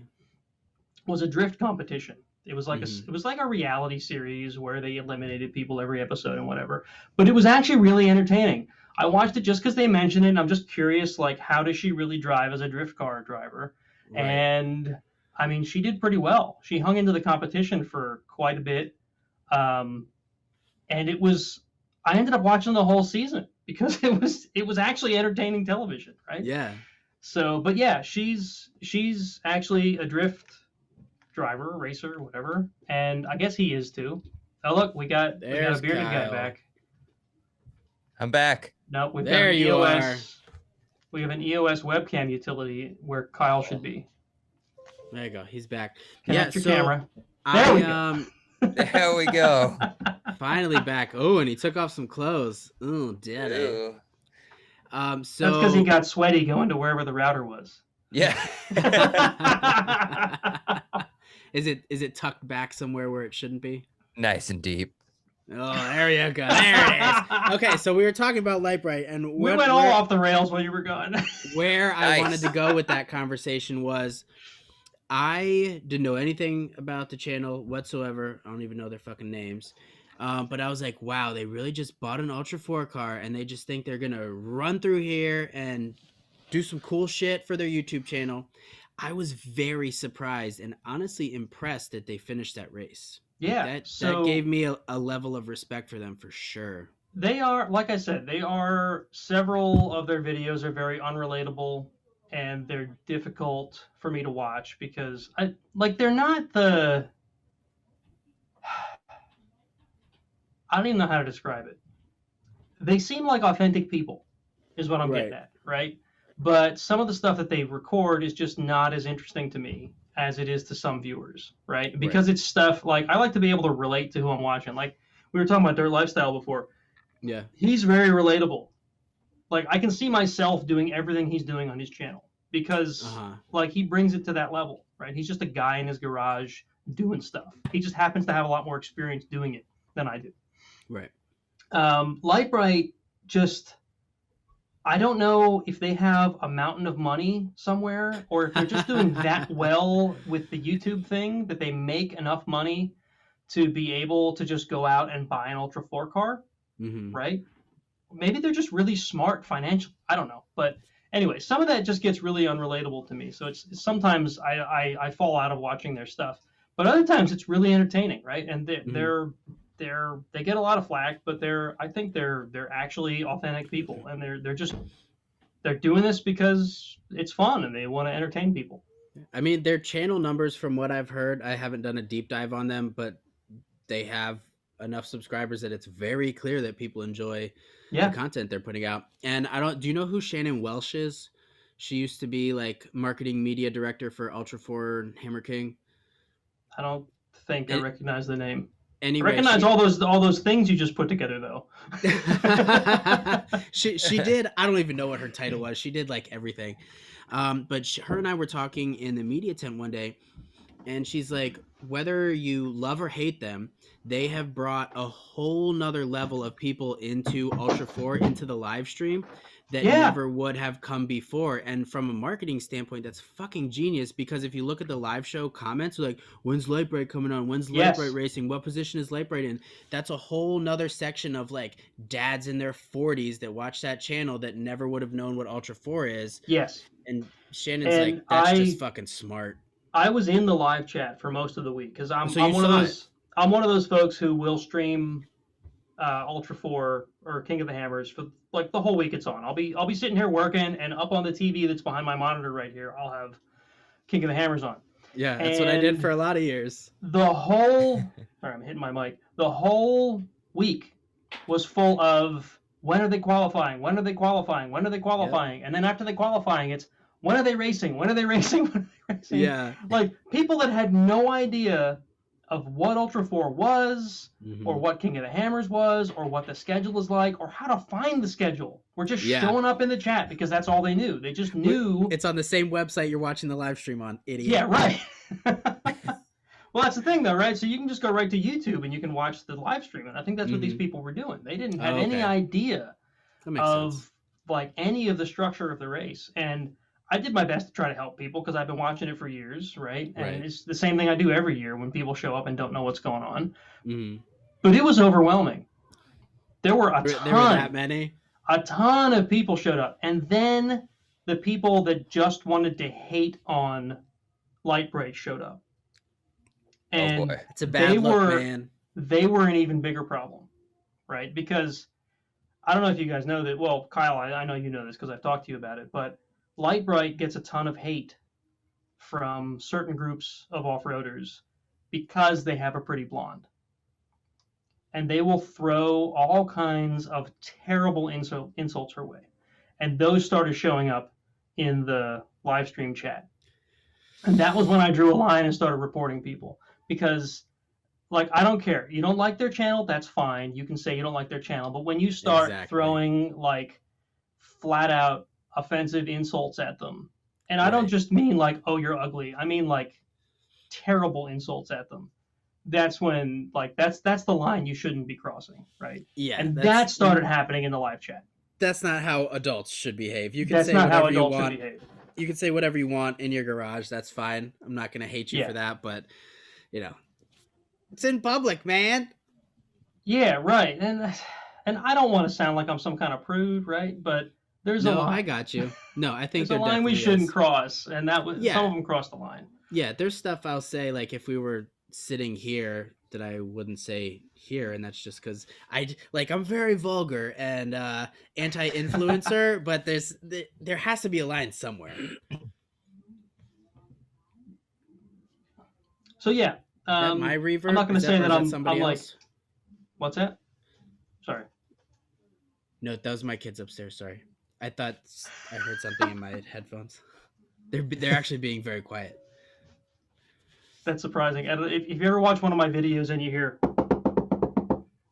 was a drift competition. It was like it was like a reality series where they eliminated people every episode and whatever. But it was actually really entertaining. I watched it just because they mentioned it, and I'm just curious, like, how does she really drive as a drift car driver? Right. And, I mean, she did pretty well. She hung into the competition for quite a bit. And I ended up watching the whole season because it was actually entertaining television, right? Yeah. So, but yeah, she's actually a drift driver, racer, whatever. And I guess he is too. Oh, look, we got a bearded guy back. I'm back. No, we've got an EOS. We have an EOS webcam utility where Kyle should be. There you go. He's back. Connect your camera. There we go. Finally back. Oh, and he took off some clothes. Oh, did it? So that's because he got sweaty going to wherever the router was. Yeah. Is it tucked back somewhere where it shouldn't be? Nice and deep. Oh, there you go. There it is. Okay, so we were talking about Light Bright, and we went all off the rails while you were gone. Where I wanted to go with that conversation was, I didn't know anything about the channel whatsoever. I don't even know their fucking names. But I was like, wow, they really just bought an Ultra 4 car, and they just think they're gonna run through here and do some cool shit for their YouTube channel. I was very surprised and honestly impressed that they finished that race. Yeah, that gave me a level of respect for them for sure. They are, like I said, several of their videos are very unrelatable and they're difficult for me to watch because they're not I don't even know how to describe it. They seem like authentic people is what I'm getting at, right? But some of the stuff that they record is just not as interesting to me as it is to some viewers, right? Because it's stuff like I like to be able to relate to who I'm watching. Like we were talking about Dirt Lifestyle before. Yeah. He's very relatable. Like I can see myself doing everything he's doing on his channel because like he brings it to that level, right? He's just a guy in his garage doing stuff. He just happens to have a lot more experience doing it than I do. Right. Lightbright just, I don't know if they have a mountain of money somewhere or if they're just doing that well with the YouTube thing that they make enough money to be able to just go out and buy an Ultra 4 car, right? Maybe they're just really smart financially. I don't know. But anyway, some of that just gets really unrelatable to me. So it's sometimes I fall out of watching their stuff. But other times it's really entertaining, right? And they get a lot of flack, but I think they're actually authentic people, and they're doing this because it's fun and they want to entertain people. I mean, their channel numbers, from what I've heard, I haven't done a deep dive on them, but they have enough subscribers that it's very clear that people enjoy the content they're putting out. And do you know who Shannon Welsh is? She used to be like marketing media director for Ultra 4 Hammer King. I don't think I recognize the name. Anyway, I recognize all those things you just put together, though. she did. I don't even know what her title was. She did like everything. But her and I were talking in the media tent one day, and she's like, whether you love or hate them, they have brought a whole nother level of people into Ultra 4, into the live stream that never would have come before. And from a marketing standpoint, that's fucking genius, because if you look at the live show comments, like, when's Lightbright coming on? When's Lightbright racing? What position is Lightbright in? That's a whole nother section of like dads in their 40s that watch that channel that never would have known what Ultra 4 is. Yes. And Shannon's like, that's just fucking smart. I was in the live chat for most of the week because I'm one of those folks who will stream Ultra 4 or King of the Hammers for like the whole week it's on. I'll be sitting here working, and up on the TV that's behind my monitor right here, I'll have King of the Hammers on. Yeah, that's what I did for a lot of years. The whole sorry, I'm hitting my mic. The whole week was full of when are they qualifying? When are they qualifying? When are they qualifying? Yep. And then after they qualifying, it's when are they racing? When are they racing? When are they racing? Yeah. Like people that had no idea of what Ultra 4 was, or what King of the Hammers was, or what the schedule is like, or how to find the schedule. We're just showing up in the chat because that's all they knew. They just knew. It's on the same website you're watching the live stream on, idiot. Yeah, right. Well, that's the thing, though, right? So you can just go right to YouTube and you can watch the live stream. And I think that's what these people were doing. They didn't have any idea of like any of the structure of the race. And I did my best to try to help people because I've been watching it for years, right? And it's the same thing I do every year when people show up and don't know what's going on. But it was overwhelming. There were that many. A ton of people showed up. And then the people that just wanted to hate on Lightbright showed up. And it's a bad look, man. They were an even bigger problem, right? Because I don't know if you guys know that. Well, Kyle, I know you know this because I've talked to you about it, but Lightbright gets a ton of hate from certain groups of off-roaders because they have a pretty blonde. And they will throw all kinds of terrible insults her way. And those started showing up in the live stream chat. And that was when I drew a line and started reporting people. Because, like, I don't care. You don't like their channel, that's fine. You can say you don't like their channel. But when you start throwing, like, flat-out offensive insults at them, and I don't just mean like, oh, you're ugly, I mean like terrible insults at them, that's when like that's the line you shouldn't be crossing, right? And that started happening in the live chat. That's not how adults should behave. You can say whatever you want. You can say whatever you want in your garage, that's fine. I'm not gonna hate you for that, but you know, it's in public, man. Yeah, right. And I don't want to sound like I'm some kind of prude, right? But there's a line. I got you. No, I think there's a line we shouldn't cross, and that was some of them crossed the line. Yeah, there's stuff I'll say like if we were sitting here that I wouldn't say here, and that's just because I'm very vulgar and anti-influencer, but there has to be a line somewhere. So yeah, my reverb. I'm not going to say that I'm somebody like. else? What's that? Sorry. No, that was my kids upstairs. Sorry. I thought I heard something in my headphones. They're actually being very quiet. That's surprising. If you ever watch one of my videos and you hear,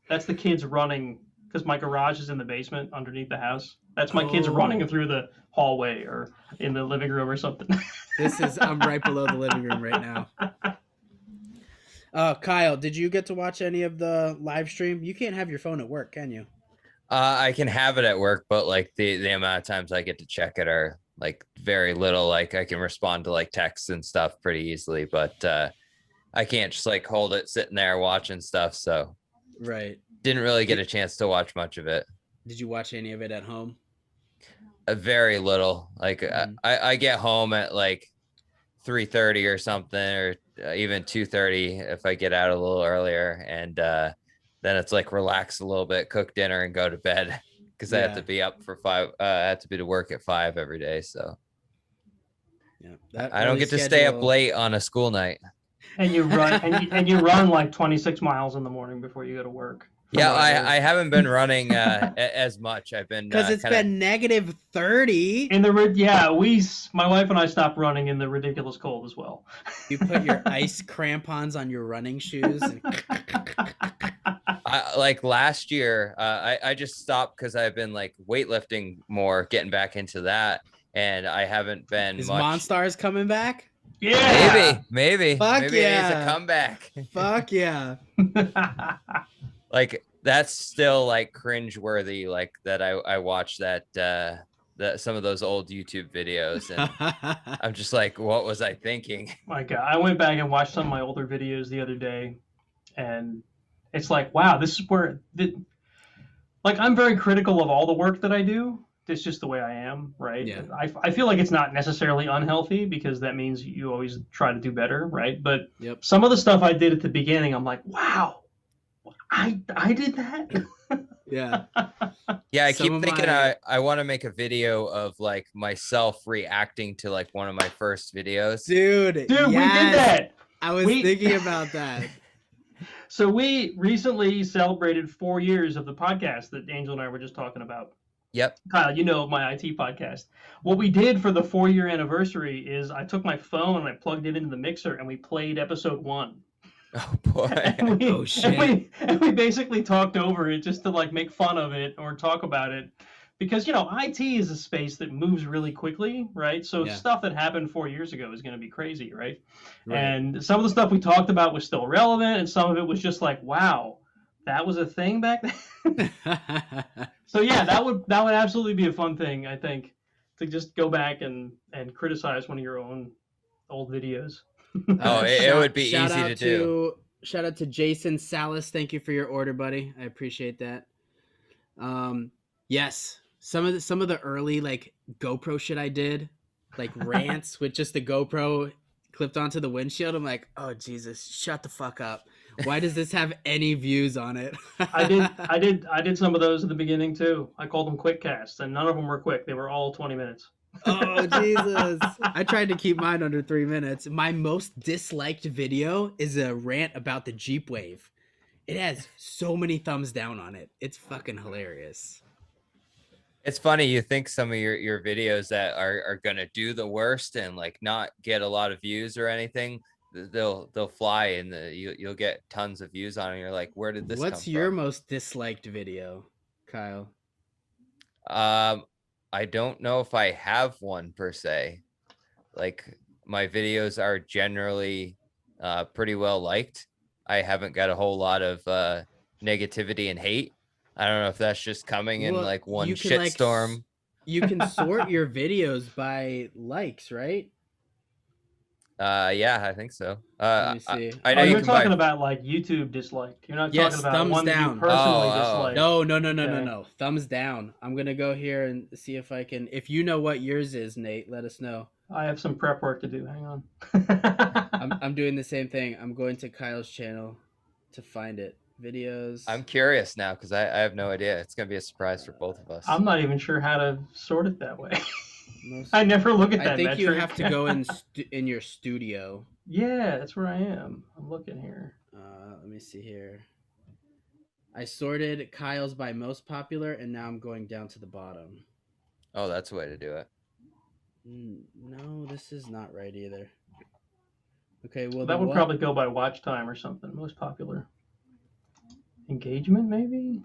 that's the kids running, because my garage is in the basement underneath the house. That's my kids running through the hallway or in the living room or something. I'm right below the living room right now. Kyle, did you get to watch any of the live stream? You can't have your phone at work, can you? I can have it at work, but like the amount of times I get to check it are like very little. Like I can respond to like texts and stuff pretty easily, but I can't just like hold it sitting there watching stuff. So right, didn't really get a chance to watch much of it. Did you watch any of it at home? Very little. Like I get home at like 3:30 or something, or even 2:30 if I get out a little earlier, and then it's like relax a little bit, cook dinner, and go to bed because I have to be up for 5. I have to be to work at 5 every day, so I don't get to stay up late on a school night. And you run and you run like 26 miles in the morning before you go to work. Yeah, I haven't been running as much. I've been because it's been negative 30. In the my wife and I stopped running in the ridiculous cold as well. You put your ice crampons on your running shoes. And... like last year, I just stopped because I've been like weightlifting more, getting back into that, and I haven't been. Is Milestar's coming back? Yeah, maybe. Fuck maybe yeah. It is a comeback. Fuck yeah. Like that's still like cringe worthy, like that I watched that some of those old YouTube videos, and I'm just like, what was I thinking? My God, I went back and watched some of my older videos the other day, and it's like, wow, this is where like I'm very critical of all the work that I do. It's just the way I am, right? Yeah. I feel like it's not necessarily unhealthy because that means you always try to do better, right? But some of the stuff I did at the beginning, I'm like, wow, I did that. Yeah. Yeah, I keep thinking I want to make a video of like myself reacting to like one of my first videos. Dude, yes. We did that. I was thinking about that. So we recently celebrated 4 years of the podcast that Angel and I were just talking about. Yep. Kyle, you know, my IT podcast. What we did for the 4-year anniversary is I took my phone and I plugged it into the mixer and we played episode 1. Oh boy. Oh shit. And we basically talked over it just to like make fun of it or talk about it. Because, you know, IT is a space that moves really quickly, right? So stuff that happened 4 years ago is going to be crazy, right? And some of the stuff we talked about was still relevant, and some of it was just like, wow, that was a thing back then. So yeah, that would absolutely be a fun thing, I think, to just go back and criticize one of your own old videos. Oh, it would be easy to do. Shout out to Jason Salas. Thank you for your order, buddy. I appreciate that. Yes. Some of the early like GoPro shit I did, like rants with just the GoPro clipped onto the windshield. I'm like, oh Jesus, shut the fuck up. Why does this have any views on it? I did some of those at the beginning too. I called them quick casts, and none of them were quick. They were all 20 minutes. Oh Jesus. I tried to keep mine under 3 minutes. My most disliked video is a rant about the Jeep Wave. It has so many thumbs down on it. It's fucking hilarious. It's funny, you think some of your videos that are gonna do the worst and like not get a lot of views or anything, they'll fly and you'll get tons of views on it. And you're like, where did this come from? What's your most disliked video, Kyle? I don't know if I have one per se. Like my videos are generally pretty well liked. I haven't got a whole lot of negativity and hate. I don't know if that's just coming in like one shitstorm. You can sort your videos by likes, right? Yeah, I think so. Let me see. I know you're talking about like YouTube disliked. You're not talking about one that you personally dislike. No. Thumbs down. I'm gonna go here and see if I can. If you know what yours is, Nate, let us know. I have some prep work to do. Hang on. I'm doing the same thing. I'm going to Kyle's channel to find it. Videos. I'm curious now because I have no idea. It's gonna be a surprise for both of us. I'm not even sure how to sort it that way. I never look at that. I think metric. You have to go in your studio. Yeah, that's where I am. I'm looking here. Let me see here. I sorted Kyle's by most popular, and now I'm going down to the bottom. Oh, that's the way to do it. No, this is not right either. Okay, well that would probably go by watch time or something. Most popular. Engagement, maybe?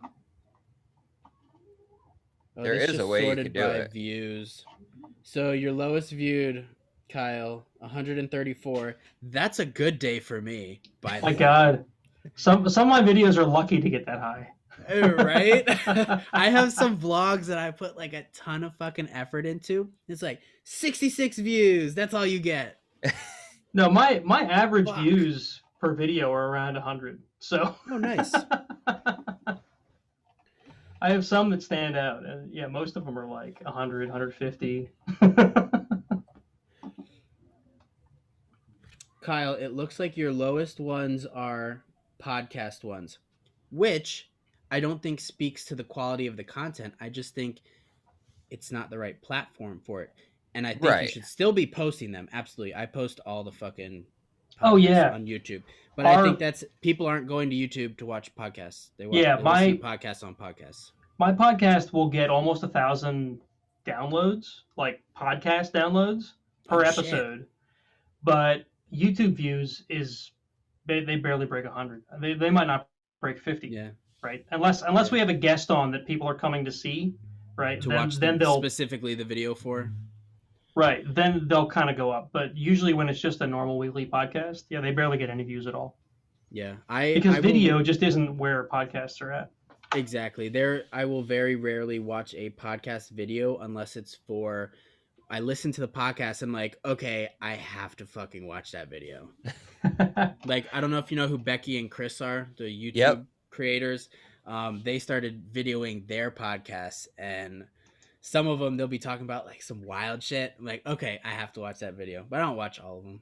Oh, There this is a just way you sorted could do by it. views. So your lowest viewed, Kyle, 134. That's a good day for me, by the My way. God. Some of my videos are lucky to get that high. Right? I have some vlogs that I put like a ton of fucking effort into. It's like 66 views. That's all you get. No, my average views per video are around 100. So. Oh, nice. I have some that stand out, and yeah, most of them are like 100, 150. Kyle, it looks like your lowest ones are podcast ones, which I don't think speaks to the quality of the content. I just think it's not the right platform for it. And I think you should still be posting them. Absolutely. I post all the fucking podcasts on YouTube. But I think that's people aren't going to YouTube to watch podcasts. They listen to podcasts on podcasts. My podcast will get almost 1,000 downloads, like podcast downloads per episode. Shit. But YouTube views is they barely break 100. They might not break 50. Yeah. Right. Unless we have a guest on that people are coming to see, right? To watch then they'll specifically the video for. Right. Then they'll kind of go up. But usually when it's just a normal weekly podcast, yeah, they barely get any views at all. Yeah. Because video just isn't where podcasts are at. Exactly. I will very rarely watch a podcast video unless it's for I listen to the podcast and like, okay, I have to fucking watch that video. Like, I don't know if you know who Becky and Chris are, the YouTube creators. They started videoing their podcasts, and some of them they'll be talking about like some wild shit. I'm like, okay, I have to watch that video, but I don't watch all of them.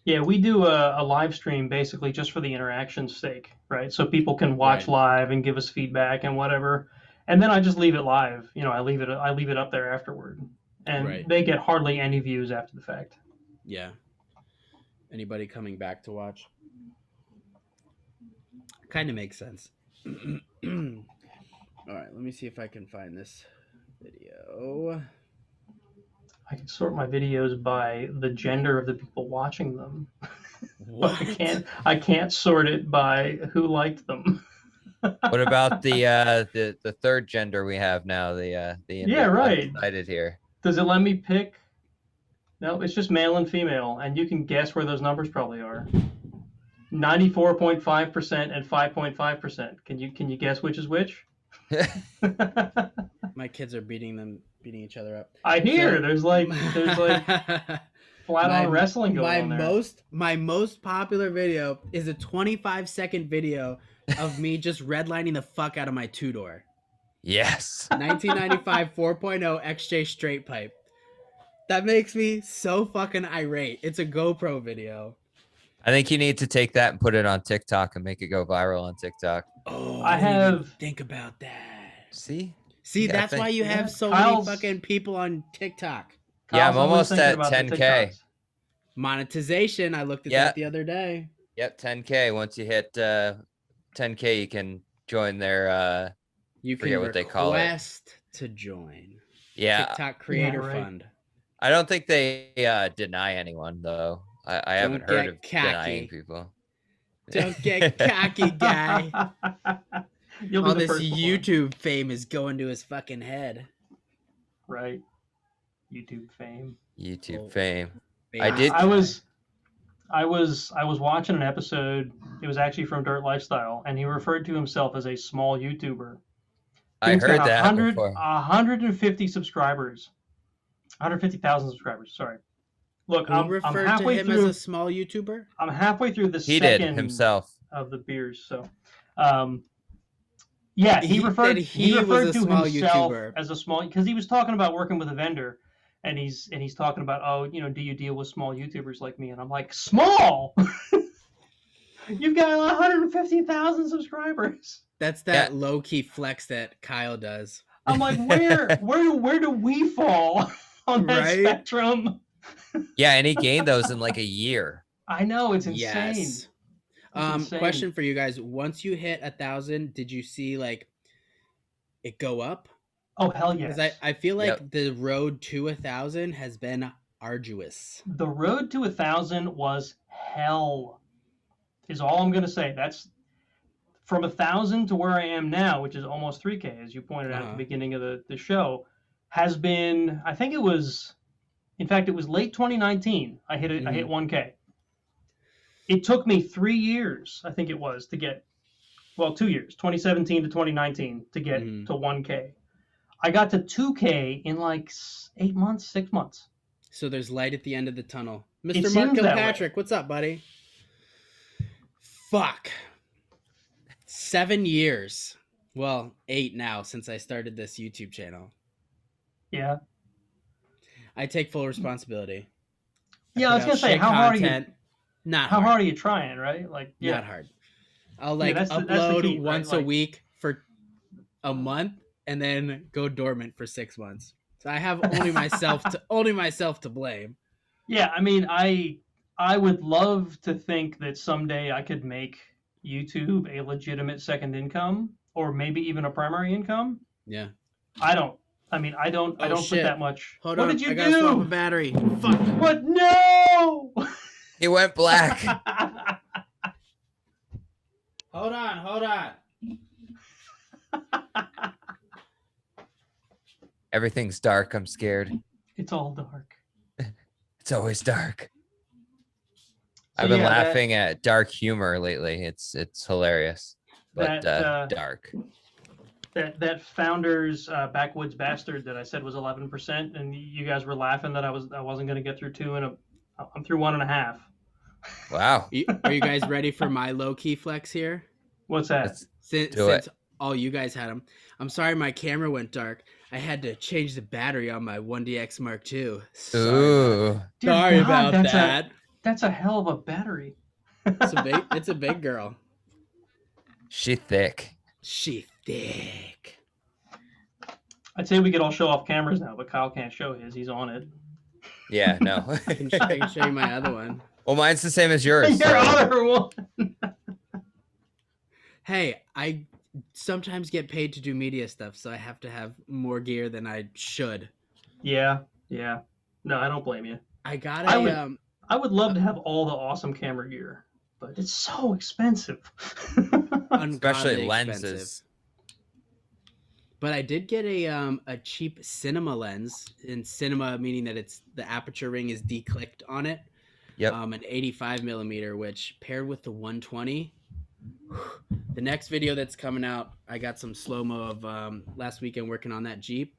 Yeah, we do a live stream basically just for the interaction's sake, right? So people can watch live and give us feedback and whatever, and then I just leave it live. You know, I leave it up there afterward, and they get hardly any views after the fact. Yeah. Anybody coming back to watch? Kind of makes sense. All right, let me see if I can find this video. I can sort my videos by the gender of the people watching them. But I can't sort it by who liked them. What about the third gender we have now? The undecided here. Does it let me pick? No, it's just male and female, and you can guess where those numbers probably are. 94.5% and 5.5%. Can you guess which is which? My kids are beating each other up. I hear there's like flat on wrestling going on there. My most popular video is a 25-second video of me just redlining the fuck out of my two-door. Yes. 1995 4.0 XJ straight pipe. That makes me so fucking irate. It's a GoPro video. I think you need to take that and put it on TikTok and make it go viral on TikTok. Oh, I didn't even think about that. See, that's why you have so many fucking people on TikTok. Yeah, I'm almost at 10K. Monetization. I looked at that the other day. Yep, 10K. Once you hit 10K, you can join their. You can request to join. Yeah, TikTok Creator Fund. I don't think they deny anyone though. I haven't heard of denying people. Don't get cocky, guy. All this YouTube fame is going to his fucking head. Right. YouTube fame. YouTube fame. I was watching an episode. It was actually from Dirt Lifestyle, and he referred to himself as a small YouTuber. I heard that before. 150 subscribers. 150,000 subscribers. Sorry. Look, I'm halfway to him through as a small YouTuber. I'm halfway through the second himself of the beers. So, yeah, he referred to himself YouTuber. As a small, because he was talking about working with a vendor, and he's talking about, do you deal with small YouTubers like me? And I'm like, small. You've got 150,000 subscribers. That's that low key flex that Kyle does. I'm like, where do we fall on that spectrum? Yeah, and he gained those in like a year. I know, it's insane. Yes. Insane. Question for you guys: once you hit 1,000, did you see like it go up? Oh hell yes! Because I feel like the road to 1,000 has been arduous. The road to 1,000 was hell, is all I'm going to say. That's from 1,000 to where I am now, which is almost 3K, as you pointed out at the beginning of the show, has been, I think it was, in fact, it was late 2019. I hit 1K. It took me 3 years, I think it was, to get, well, 2 years, 2017 to 2019, to get to 1K. I got to 2K in like 8 months, 6 months. So there's light at the end of the tunnel. Mr. Mark Kilpatrick, what's up, buddy? Fuck. 7 years. Well, 8 now since I started this YouTube channel. Yeah. I take full responsibility. Yeah, I was going to say, how hard are you? Not how hard. hard are you trying, right? Like, yeah. Not hard. I'll upload key, once a week for a month and then go dormant for 6 months. So I have only myself to blame. Yeah, I mean, I would love to think that someday I could make YouTube a legitimate second income, or maybe even a primary income. Yeah. I don't put that much. Hold on. What did you do? I gotta swap a battery. Fuck. What? No! It went black. Hold on. Everything's dark. I'm scared. It's all dark. It's always dark. I've been laughing at dark humor lately. It's hilarious, but dark. That Founders Backwoods Bastard that I said was 11%, and you guys were laughing that I wasn't going to get through 2, and I'm through 1.5. Wow. Are you guys ready for my low key flex here? What's that? Since all you guys had them, I'm sorry my camera went dark. I had to change the battery on my 1DX Mark II. Sorry about that. That's a hell of a battery. It's a big girl. She thick. I'd say we could all show off cameras now, but Kyle can't show his. He's on it. Yeah, no. I can show you my other one. Well, mine's the same as yours. Your other one. Hey, I sometimes get paid to do media stuff, so I have to have more gear than I should. Yeah. No, I don't blame you. I would love to have all the awesome camera gear, but it's so expensive. Especially lenses. But I did get a cheap cinema lens, in cinema meaning that it's the aperture ring is declicked on it. Yep. An 85 millimeter, which paired with the 120. The next video that's coming out, I got some slow-mo of last weekend working on that Jeep.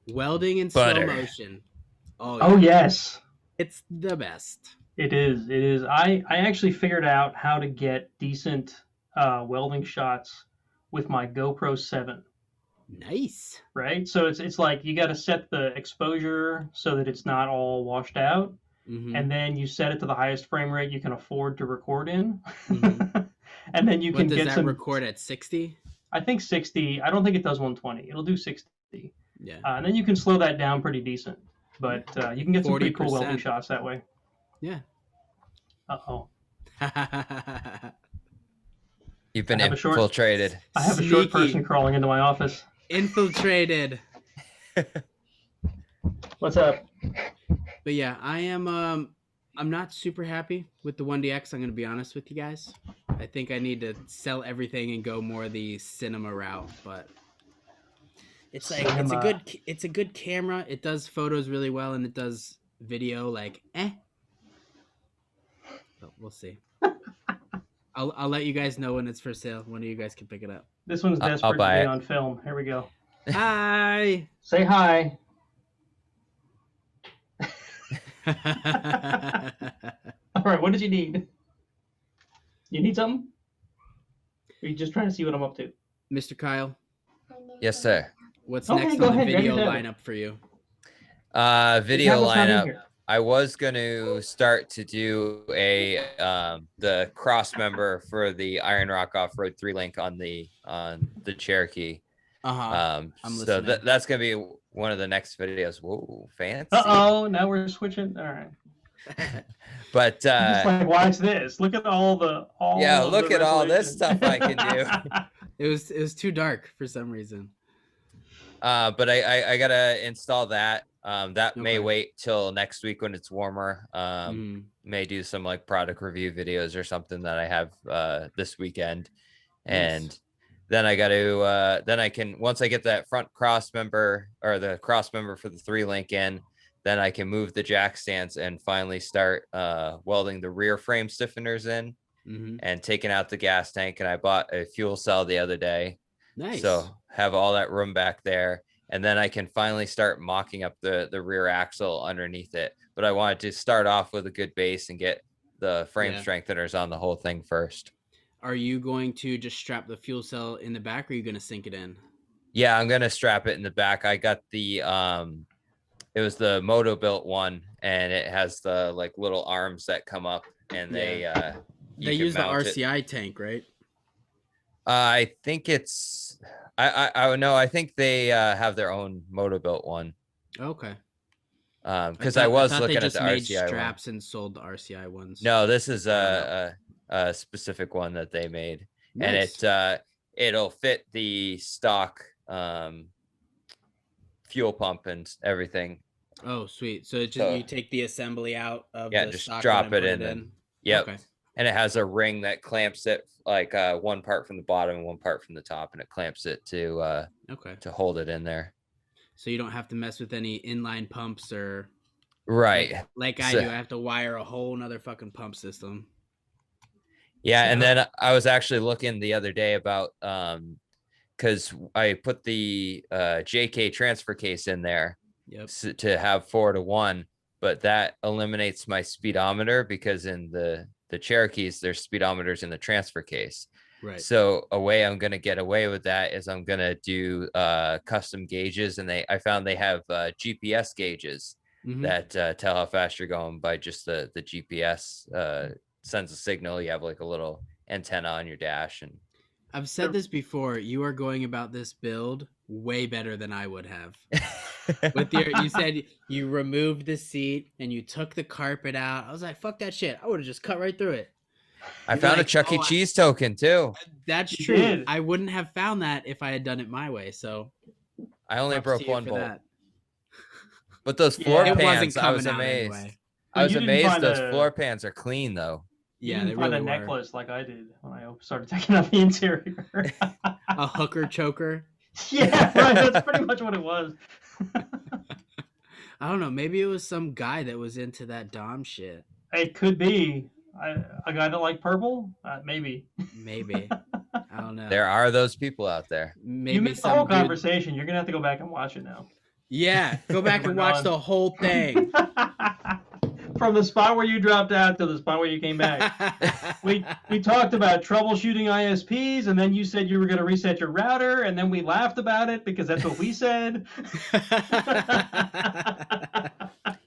Welding in slow motion. Oh yes. It's the best. It is. I actually figured out how to get decent welding shots with my GoPro 7. Nice. Right? So it's like you got to set the exposure so that it's not all washed out. Mm-hmm. And then you set it to the highest frame rate you can afford to record in. Mm-hmm. And then you can get some... record at 60? I think 60. I don't think it does 120. It'll do 60. Yeah. And then you can slow that down pretty decent. But you can get some pretty cool welding shots that way. Yeah. Uh-oh. You've been infiltrated. I have a short person crawling into my office. Infiltrated. What's up? But yeah, I'm not super happy with the 1DX. I'm going to be honest with you guys. I think I need to sell everything and go more the cinema route, but it's like it's a good camera. It does photos really well and it does video like But we'll see. I'll let you guys know when it's for sale. One of you guys can pick it up. This one's desperate to be on film. Here we go. Hi. Say hi. All right, what did you need? You need something? Or are you just trying to see what I'm up to? Mr. Kyle? Yes, sir. What's next on the video lineup for you? Video lineup. I was going to start to do the cross member for the Iron Rock Off-Road 3-link on the Cherokee. So that's going to be one of the next videos. Whoa, fancy. Uh-oh, now we're switching. All right. But just like, watch this. Look at all look at all this stuff I can do. It was too dark for some reason. But I gotta install that. That may Okay. wait till next week when it's warmer. May do some like product review videos or something that I have this weekend. Nice. And then I got to then I can, once I get that front cross member or the cross member for the 3-link in, then I can move the jack stands and finally start welding the rear frame stiffeners in and taking out the gas tank. And I bought a fuel cell the other day. Nice. So have all that room back there. And then I can finally start mocking up the rear axle underneath it. But I wanted to start off with a good base and get the frame strengtheners on the whole thing first. Are you going to just strap the fuel cell in the back, or are you going to sink it in? Yeah, I'm going to strap it in the back. I got the, it was the Moto built one, and it has the like little arms that come up, and they use the RCI tank, right? I think it's, I know. I think they have their own Moto built one. Okay. Because I was looking at the RCI straps and sold the RCI ones. No, this is a specific one that they made, nice. And it'll fit the stock fuel pump and everything. Oh, sweet! So you take the assembly out of the just stock drop it in. And yep. Okay. And it has a ring that clamps it, like one part from the bottom and one part from the top, and it clamps it to hold it in there. So you don't have to mess with any inline pumps or like I do. I have to wire a whole nother fucking pump system. Yeah, and then I was actually looking the other day about because I put the JK transfer case in there to have 4-to-1, but that eliminates my speedometer because in the Cherokees there's speedometers in the transfer case. Right. So a way I'm going to get away with that is I'm going to do custom gauges, and I found they have GPS gauges that tell how fast you're going by just the GPS sends a signal. You have like a little antenna on your dash. And I've said this before, you are going about this build way better than I would have. You said you removed the seat and you took the carpet out. I was like, fuck that shit. I would have just cut right through it. I found a Chuck E. Cheese token too. That's true. I wouldn't have found that if I had done it my way. So I only broke one bolt. But those floor pans, I was amazed. Anyway. I was amazed those floor pans are clean though. Yeah, they really were. A necklace like I did when I started taking out the interior. A hooker choker. Yeah, right. That's pretty much what it was. I don't know. Maybe it was some guy that was into that Dom shit. It could be. A guy that liked purple? Maybe. Maybe. I don't know. There are those people out there. Maybe you missed the whole conversation. You're going to have to go back and watch it now. Yeah, go back and watch the whole thing. From the spot where you dropped out to the spot where you came back. we talked about troubleshooting ISPs, and then you said you were going to reset your router, and then we laughed about it because that's what we said.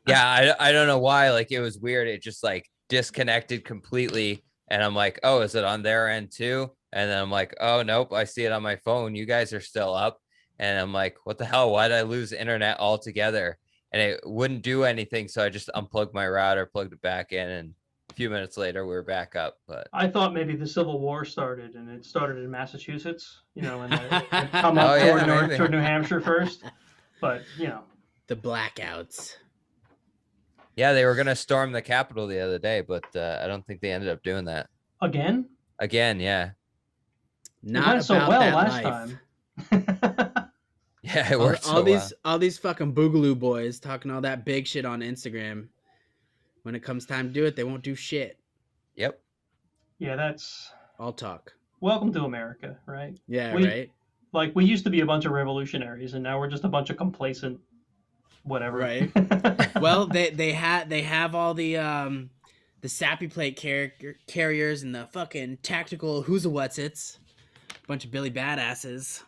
Yeah, I don't know why. Like, it was weird. It just like disconnected completely, and I'm like, oh, is it on their end too? And then I'm like, oh nope, I see it on my phone. You guys are still up. And I'm like, what the hell? Why did I lose internet altogether? And it wouldn't do anything, so I just unplugged my router, plugged it back in, and a few minutes later we were back up. But I thought maybe the Civil War started, and it started in Massachusetts, and it come up toward New Hampshire first. But the blackouts. Yeah, they were going to storm the Capitol the other day, but I don't think they ended up doing that. Again, yeah. Not it went so well last time. Yeah, it worked all these fucking Boogaloo boys talking all that big shit on Instagram. When it comes time to do it, they won't do shit. Yep. Yeah, that's all talk. Welcome to America, right? Yeah, right. Like, we used to be a bunch of revolutionaries, and now we're just a bunch of complacent whatever. Right. Well, they have all the sappy plate carriers and the fucking tactical who's-a-what's-its. Bunch of Billy badasses.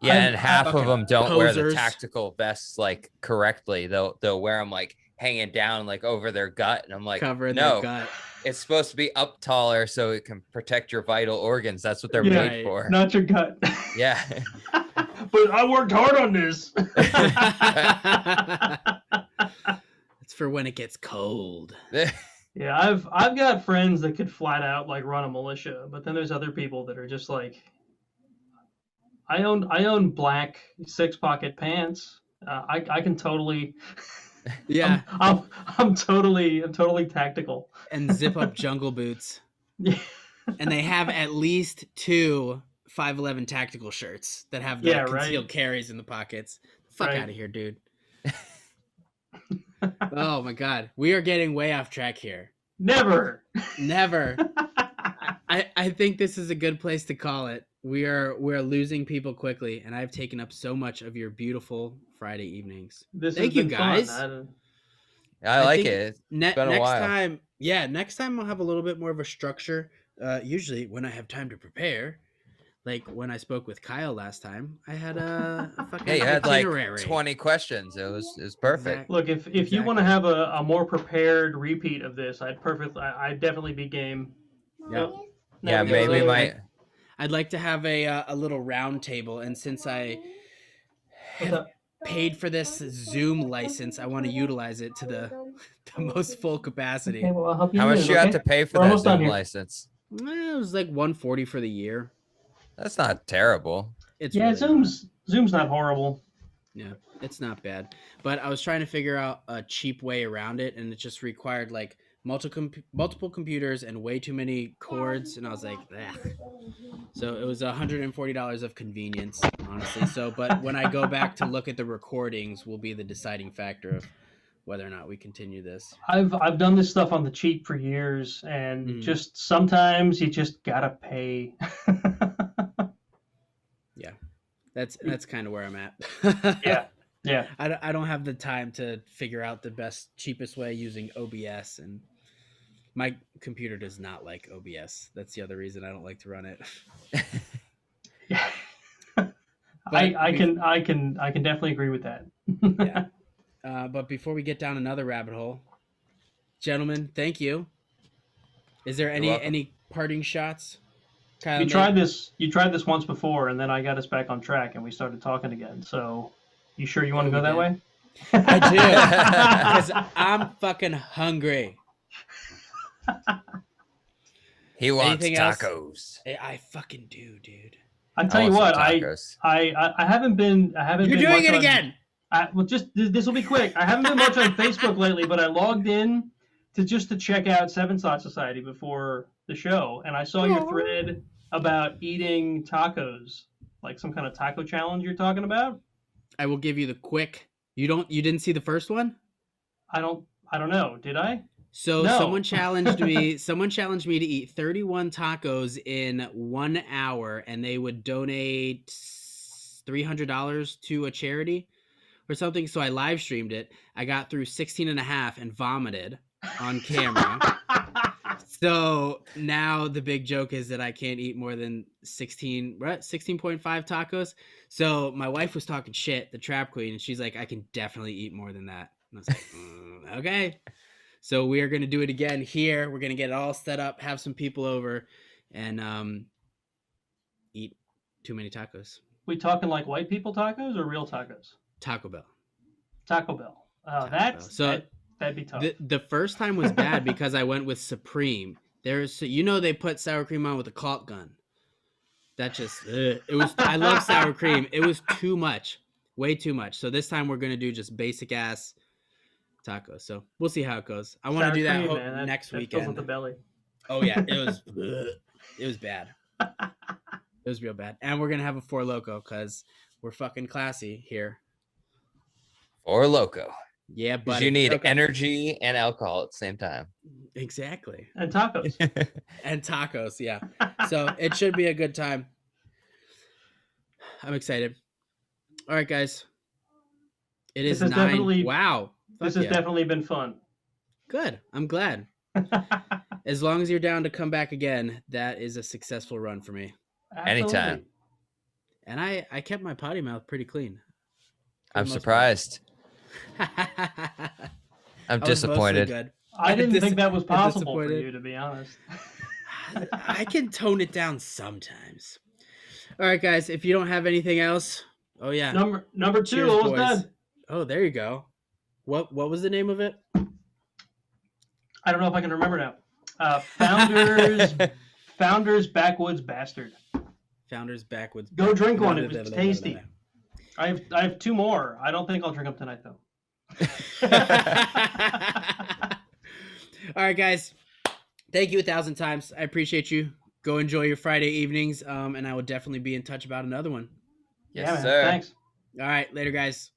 Yeah, and half of them don't wear the tactical vests like correctly. They'll wear them like hanging down like over their gut, and I'm like, their gut. It's supposed to be up taller so it can protect your vital organs. That's what they're made for. Not your gut. Yeah. But I worked hard on this. It's for when it gets cold. Yeah, I've got friends that could flat out like run a militia, but then there's other people that are just like, I own black 6-pocket pants, I can totally. Yeah. I'm totally tactical. And zip up jungle boots. Yeah. And they have at least 2 511 tactical shirts that have the concealed carries in the pockets. Fuck out of here, dude. Oh my god. We are getting way off track here. Never. I think this is a good place to call it. We're losing people quickly, and I've taken up so much of your beautiful Friday evenings. Thank you, guys. I like it. It's been a while. Next time I'll have a little bit more of a structure. Usually when I have time to prepare, like when I spoke with Kyle last time, I had a fucking you had itinerary. like 20 questions. It was perfect. Look, if you want to have a more prepared repeat of this, I'd definitely be game. Yeah. Yeah, maybe I'd like to have a little round table, and since I have paid for this Zoom license, I want to utilize it to the most full capacity. Okay, well, I'll help you. How much you have to pay for that Zoom license? It was like $140 for the year. That's not terrible. It's really Zoom's not horrible. Yeah, it's not bad. But I was trying to figure out a cheap way around it, and it just required like multiple computers and way too many cords, and I was like, ugh. So it was $140 of convenience, honestly. So, but when I go back to look at the recordings, will be the deciding factor of whether or not we continue this. I've done this stuff on the cheap for years, and just sometimes you just gotta pay. Yeah, that's kind of where I'm at. Yeah. I don't have the time to figure out the best, cheapest way using OBS, and my computer does not like OBS. That's the other reason I don't like to run it. Yeah. I can definitely agree with that. Yeah. But before we get down another rabbit hole, gentlemen, thank you. Is there any parting shots? Kyle, you tried this once before, and then I got us back on track, and we started talking again. So, you sure you want to go that way? I do, because I'm fucking hungry. He wants tacos. I fucking do, dude. I tell you what, I haven't been. You're doing it again. Well, just this will be quick. I haven't been much on Facebook lately, but I logged in to check out Seven Slot Society before the show, and I saw your thread about eating tacos, like some kind of taco challenge you're talking about. I will give you the quick. You didn't see the first one? I don't know. Did I? So no. Someone challenged me to eat 31 tacos in 1 hour, and they would donate $300 to a charity or something. So I live streamed it. I got through 16 and a half and vomited on camera. So now the big joke is that I can't eat more than 16.5 tacos. So my wife was talking shit, the trap queen, and she's like, I can definitely eat more than that. And I was like, okay. So we are going to do it again here. We're going to get it all set up, have some people over, and eat too many tacos. We talking like white people tacos or real tacos? Taco Bell. Taco Bell. Oh, that'd be tough. The first time was bad because I went with Supreme. They put sour cream on with a caulk gun. That just it was. I love sour cream. It was too much, way too much. So this time we're gonna do just basic ass tacos. So we'll see how it goes. I want to do that next weekend. Fills up the belly. Oh yeah, it was. It was bad. It was real bad. And we're gonna have a Four Loko because we're fucking classy here. Four Loko. Yeah, but you need energy and alcohol at the same time. Exactly. And tacos. And tacos, yeah. So it should be a good time. I'm excited. All right, guys. It is 9. Wow. This has definitely been fun. Good. I'm glad. As long as you're down to come back again, that is a successful run for me. Absolutely. Anytime. And I kept my potty mouth pretty clean. I'm surprised. I'm disappointed. I didn't think that was possible for you, to be honest. I can tone it down sometimes. All right, guys. If you don't have anything else, oh yeah. Number 2, cheers, almost done. Oh, there you go. What was the name of it? I don't know if I can remember now. Founders Backwoods Bastard. Founders Backwoods. Go drink one. It was tasty. I have 2 more. I don't think I'll drink them tonight though. All right, guys. Thank you 1,000 times. I appreciate you. Go enjoy your Friday evenings, and I will definitely be in touch about another one. Yes, yeah, man. sir. Thanks. All right, later, guys.